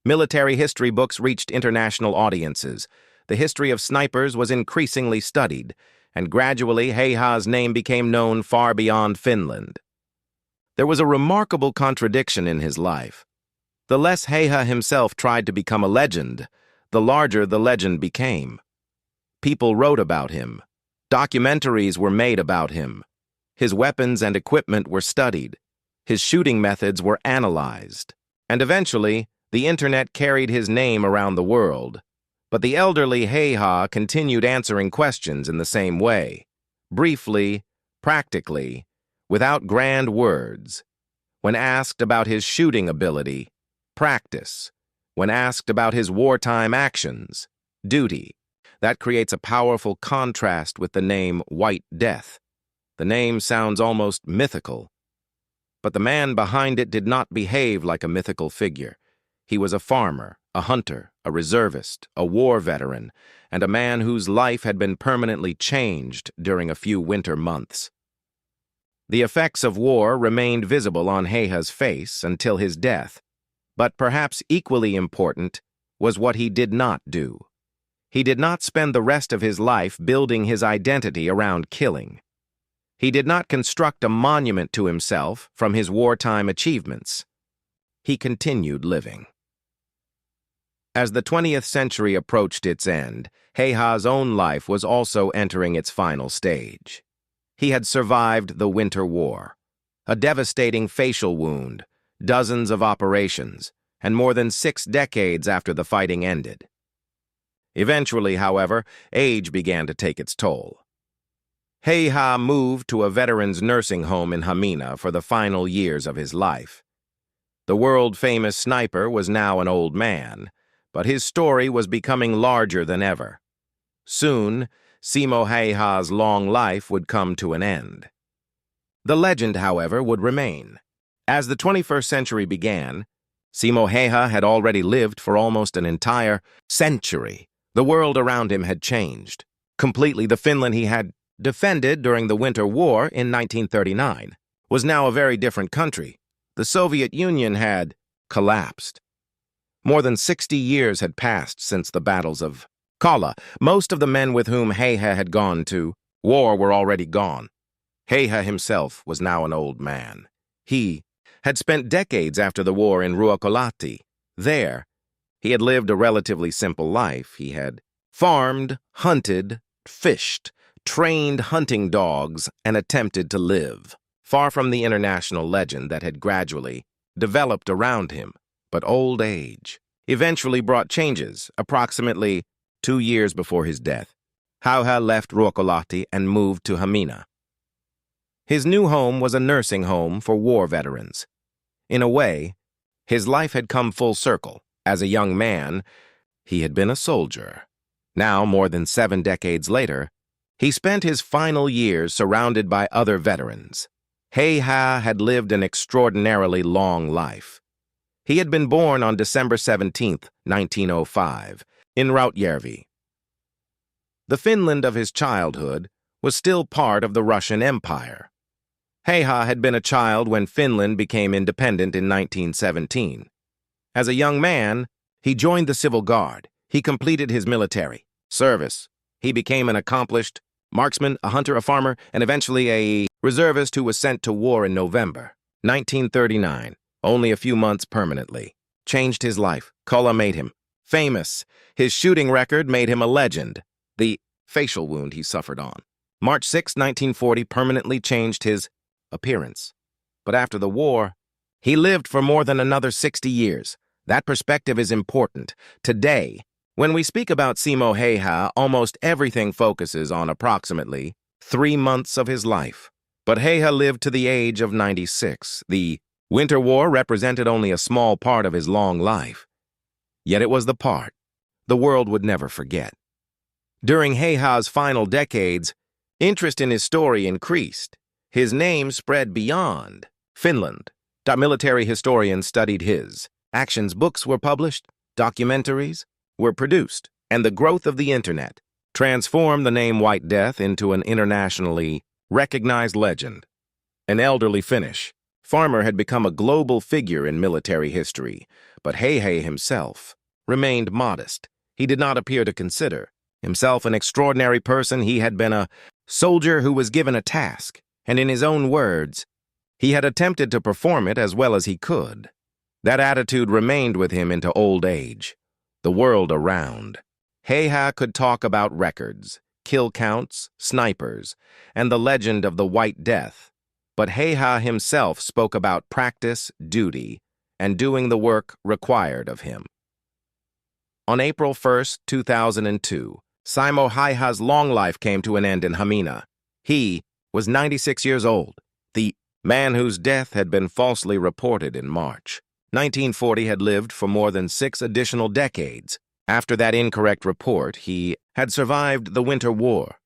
S1: Military history books reached international audiences. The history of snipers was increasingly studied, and gradually Hayha's name became known far beyond Finland. There was a remarkable contradiction in his life. The less Hayha himself tried to become a legend, the larger the legend became. People wrote about him. Documentaries were made about him. His weapons and equipment were studied. His shooting methods were analyzed. And eventually, the internet carried his name around the world. But the elderly Hayha continued answering questions in the same way. Briefly, practically, without grand words. When asked about his shooting ability, practice. When asked about his wartime actions, duty. That creates a powerful contrast with the name White Death. The name sounds almost mythical. But the man behind it did not behave like a mythical figure. He was a farmer, a hunter, a reservist, a war veteran, and a man whose life had been permanently changed during a few winter months. The effects of war remained visible on Hayha's face until his death, but perhaps equally important was what he did not do. He did not spend the rest of his life building his identity around killing. He did not construct a monument to himself from his wartime achievements. He continued living. As the 20th century approached its end, Hayha's own life was also entering its final stage. He had survived the Winter War, a devastating facial wound, dozens of operations, and more than 6 decades after the fighting ended. Eventually, however, age began to take its toll. Hayha moved to a veterans' nursing home in Hamina for the final years of his life. The world-famous sniper was now an old man, but his story was becoming larger than ever. Soon, Simo Häyhä's long life would come to an end. The legend, however, would remain. As the 21st century began, Simo Häyhä had already lived for almost an entire century. The world around him had changed. Completely, the Finland he had defended during the Winter War in 1939 was now a very different country. The Soviet Union had collapsed. More than 60 years had passed since the battles of Kollaa. Most of the men with whom Hayha had gone to war were already gone. Hayha himself was now an old man. He had spent decades after the war in Ruokolahti. There, he had lived a relatively simple life. He had farmed, hunted, fished, trained hunting dogs, and attempted to live, far from the international legend that had gradually developed around him. But old age eventually brought changes. Approximately 2 years before his death, Hayha left Ruokolahti and moved to Hamina. His new home was a nursing home for war veterans. In a way, his life had come full circle. As a young man, he had been a soldier. Now, more than 7 decades later, he spent his final years surrounded by other veterans. Hayha had lived an extraordinarily long life. He had been born on December 17, 1905, in Rautjärvi. The Finland of his childhood was still part of the Russian Empire. Hayha had been a child when Finland became independent in 1917. As a young man, he joined the Civil Guard. He completed his military service. He became an accomplished marksman, a hunter, a farmer, and eventually a reservist who was sent to war in November 1939. Only a few months permanently. Changed his life. Kollaa made him famous. His shooting record made him a legend. The facial wound he suffered on March 6, 1940 permanently changed his appearance. But after the war, he lived for more than another 60 years. That perspective is important. Today, when we speak about Simo Häyhä, almost everything focuses on approximately 3 months of his life. But Hayha lived to the age of 96. The Winter War represented only a small part of his long life. Yet it was the part the world would never forget. During Hayha's final decades, interest in his story increased. His name spread beyond Finland. Military historians studied his actions. Books were published, documentaries were produced, and the growth of the internet transformed the name White Death into an internationally recognized legend. An elderly Finnish farmer had become a global figure in military history, but Hayhä himself remained modest. He did not appear to consider himself an extraordinary person. He had been a soldier who was given a task, and in his own words, he had attempted to perform it as well as he could. That attitude remained with him into old age. The world around. Hayhä could talk about records, kill counts, snipers, and the legend of the White Death. But Hayhä himself spoke about practice, duty, and doing the work required of him. On April 1, 2002, Simo Häyhä's long life came to an end in Hamina. He was 96 years old. The man whose death had been falsely reported in March 1940 had lived for more than 6 additional decades. After that incorrect report, he had survived the Winter War.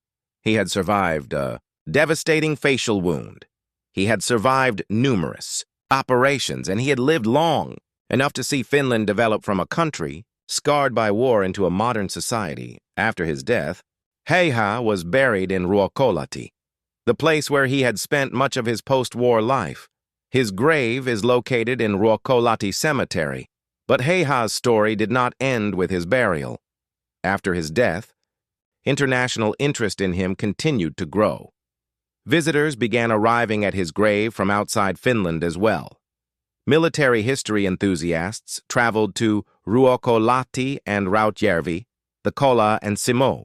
S1: He had survived a devastating facial wound. He had survived numerous operations, and he had lived long enough to see Finland develop from a country scarred by war into a modern society. After his death, Hayhä was buried in Ruokolahti, the place where he had spent much of his post-war life. His grave is located in Ruokolahti Cemetery, but Hayhä's story did not end with his burial. After his death, international interest in him continued to grow. Visitors began arriving at his grave from outside Finland as well. Military history enthusiasts traveled to Ruokolahti and Rautjärvi, the Kollaa and Simo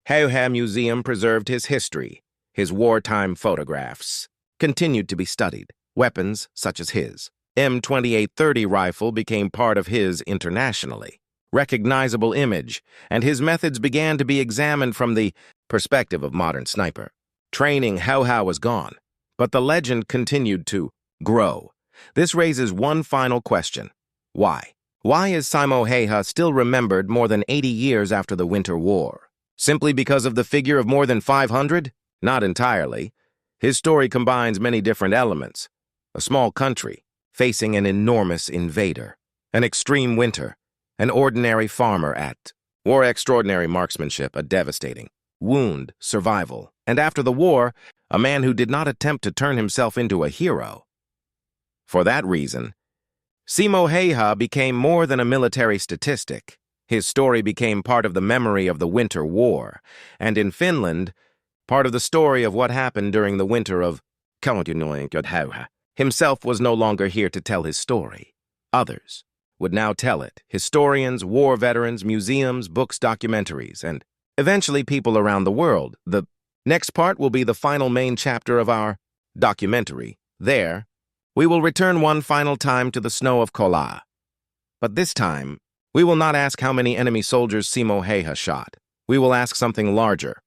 S1: Häyhä Museum preserved his history. His wartime photographs continued to be studied. Weapons, such as his M2830 rifle, became part of his internationally recognizable image, and his methods began to be examined from the perspective of modern sniper. Training Hayhä was gone, but the legend continued to grow. This raises one final question. Why? Why is Simo Häyhä still remembered more than 80 years after the Winter War? Simply because of the figure of more than 500? Not entirely. His story combines many different elements. A small country facing an enormous invader, an extreme winter, an ordinary farmer at war, extraordinary marksmanship, a devastating wound, survival, and after the war, a man who did not attempt to turn himself into a hero. For that reason, Simo Häyhä became more than a military statistic. His story became part of the memory of the Winter War, and in Finland, part of the story of what happened during the winter of Hayha. Himself was no longer here to tell his story. Others would now tell it. Historians, war veterans, museums, books, documentaries, and eventually people around the world. The next part will be the final main chapter of our documentary. There, we will return one final time to the snow of Kollaa. But this time, we will not ask how many enemy soldiers Simo Häyhä shot. We will ask something larger.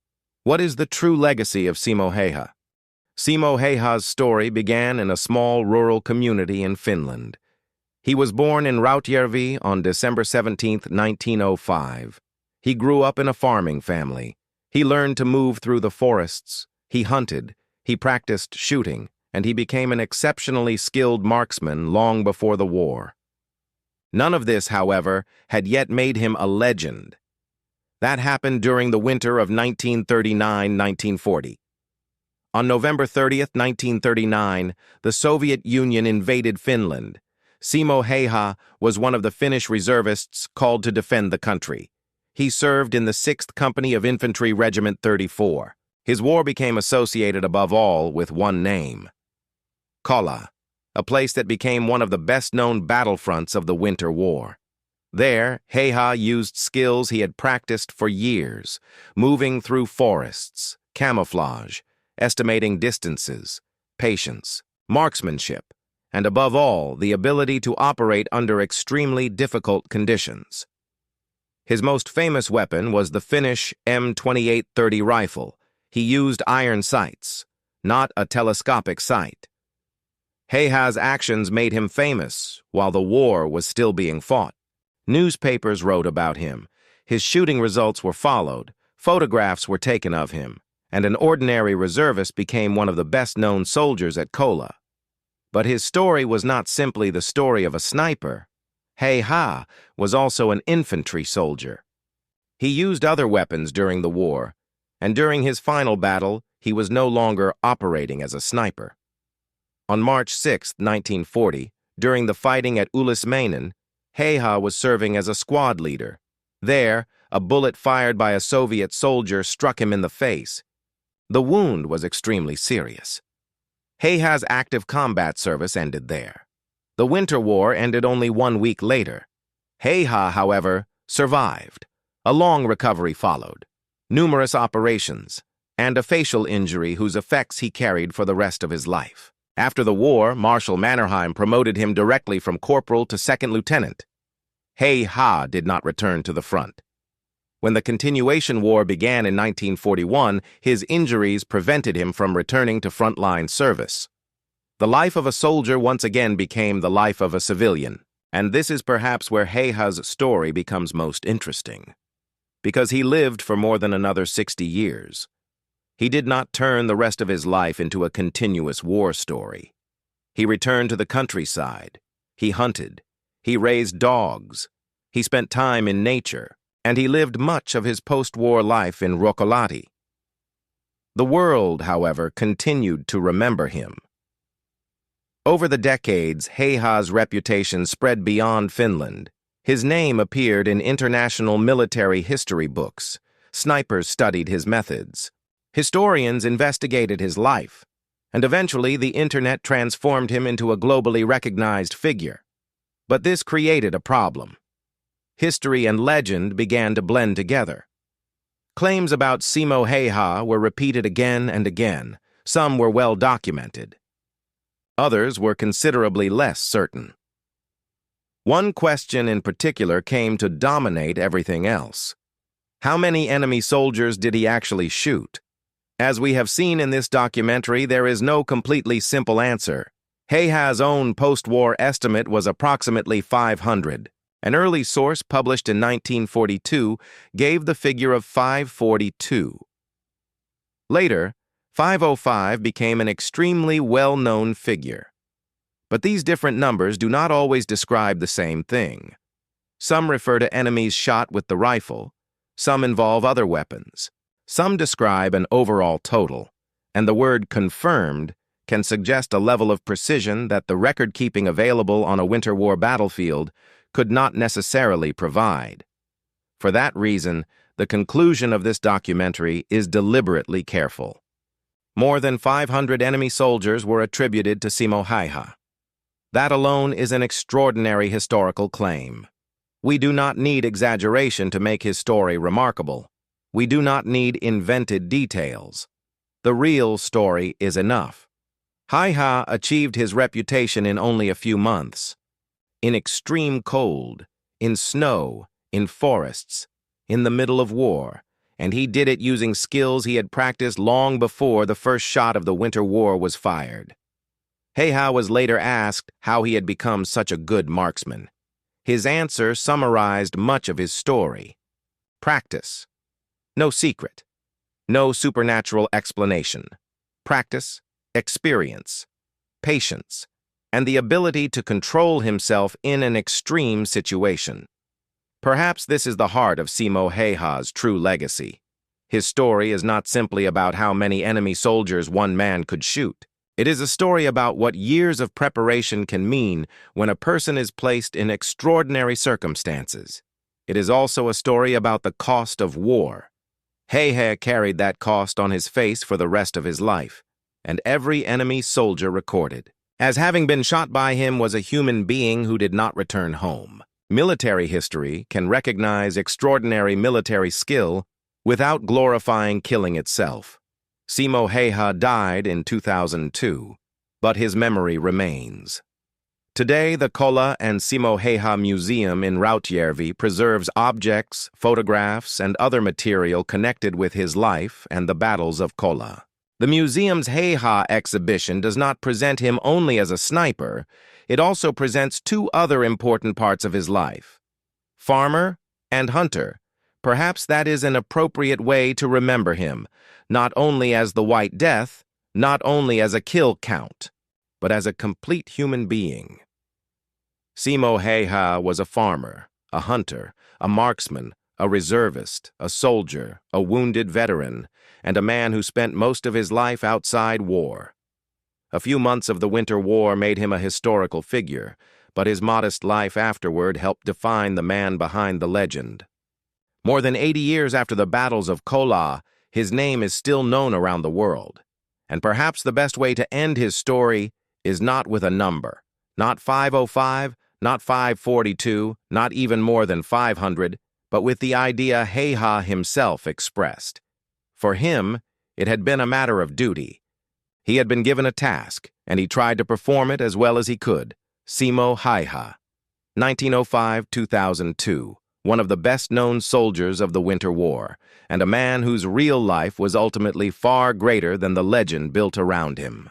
S1: What is the true legacy of Simo Häyhä? Simo Häyhä's story began in a small rural community in Finland. He was born in Rautjärvi on December 17, 1905. He grew up in a farming family. He learned to move through the forests. He hunted. He practiced shooting, and he became an exceptionally skilled marksman long before the war. None of this, however, had yet made him a legend. That happened during the winter of 1939-1940. On November 30, 1939, the Soviet Union invaded Finland. Simo Häyhä was one of the Finnish reservists called to defend the country. He served in the 6th Company of Infantry Regiment 34. His war became associated above all with one name: Kollaa, a place that became one of the best-known battlefronts of the Winter War. There, Hayha used skills he had practiced for years, moving through forests, camouflage, estimating distances, patience, marksmanship, and above all, the ability to operate under extremely difficult conditions. His most famous weapon was the Finnish M2830 rifle. He used iron sights, not a telescopic sight. Hayha's actions made him famous while the war was still being fought. Newspapers wrote about him. His shooting results were followed. Photographs were taken of him, and an ordinary reservist became one of the best-known soldiers at Kollaa. But his story was not simply the story of a sniper. Hayha was also an infantry soldier. He used other weapons during the war, and during his final battle, he was no longer operating as a sniper. On March 6, 1940, during the fighting at Ulismainen, Hayha was serving as a squad leader. There, a bullet fired by a Soviet soldier struck him in the face. The wound was extremely serious. Hayha's active combat service ended there. The Winter War ended only 1 week later. Hayha, however, survived. A long recovery followed, numerous operations, and a facial injury whose effects he carried for the rest of his life. After the war, Marshal Mannerheim promoted him directly from corporal to second lieutenant. Hayha did not return to the front. When the Continuation War began in 1941, his injuries prevented him from returning to frontline service. The life of a soldier once again became the life of a civilian, and this is perhaps where Hayha's story becomes most interesting. Because he lived for more than another 60 years. He did not turn the rest of his life into a continuous war story. He returned to the countryside. He hunted. He raised dogs. He spent time in nature, and he lived much of his post-war life in Ruokolahti. The world, however, continued to remember him. Over the decades, Hayha's reputation spread beyond Finland. His name appeared in international military history books. Snipers studied his methods. Historians investigated his life, and eventually the internet transformed him into a globally recognized figure. But this created a problem. History and legend began to blend together. Claims about Simo Häyhä were repeated again and again. Some were well documented. Others were considerably less certain. One question in particular came to dominate everything else. How many enemy soldiers did he actually shoot? As we have seen in this documentary, there is no completely simple answer. Hayha's own post-war estimate was approximately 500. An early source published in 1942 gave the figure of 542. Later, 505 became an extremely well-known figure. But these different numbers do not always describe the same thing. Some refer to enemies shot with the rifle, some involve other weapons, some describe an overall total, and the word confirmed can suggest a level of precision that the record-keeping available on a Winter War battlefield could not necessarily provide. For that reason, the conclusion of this documentary is deliberately careful. More than 500 enemy soldiers were attributed to Simo Häyhä. That alone is an extraordinary historical claim. We do not need exaggeration to make his story remarkable. We do not need invented details. The real story is enough. Hayha achieved his reputation in only a few months. In extreme cold, in snow, in forests, in the middle of war, and he did it using skills he had practiced long before the first shot of the Winter War was fired. Hayha was later asked how he had become such a good marksman. His answer summarized much of his story. Practice. No secret. No supernatural explanation. Practice, experience, patience, and the ability to control himself in an extreme situation. Perhaps this is the heart of Simo Häyhä's true legacy. His story is not simply about how many enemy soldiers one man could shoot. It is a story about what years of preparation can mean when a person is placed in extraordinary circumstances. It is also a story about the cost of war. Hayha carried that cost on his face for the rest of his life, and every enemy soldier recorded, as having been shot by him was a human being who did not return home. Military history can recognize extraordinary military skill without glorifying killing itself. Simo Häyhä died in 2002, but his memory remains. Today, the Kollaa and Simo Häyhä Museum in Rautjärvi preserves objects, photographs, and other material connected with his life and the battles of Kollaa. The museum's Hayha exhibition does not present him only as a sniper, it also presents two other important parts of his life: farmer and hunter. Perhaps that is an appropriate way to remember him, not only as the White Death, not only as a kill count, but as a complete human being. Simo Häyhä was a farmer, a hunter, a marksman, a reservist, a soldier, a wounded veteran, and a man who spent most of his life outside war. A few months of the Winter War made him a historical figure, but his modest life afterward helped define the man behind the legend. More than 80 years after the battles of Kollaa, his name is still known around the world. And perhaps the best way to end his story is not with a number, not 505, not 542, not even more than 500, but with the idea Hayha himself expressed. For him, it had been a matter of duty. He had been given a task, and he tried to perform it as well as he could. Simo Häyhä, 1905-2002, one of the best-known soldiers of the Winter War, and a man whose real life was ultimately far greater than the legend built around him.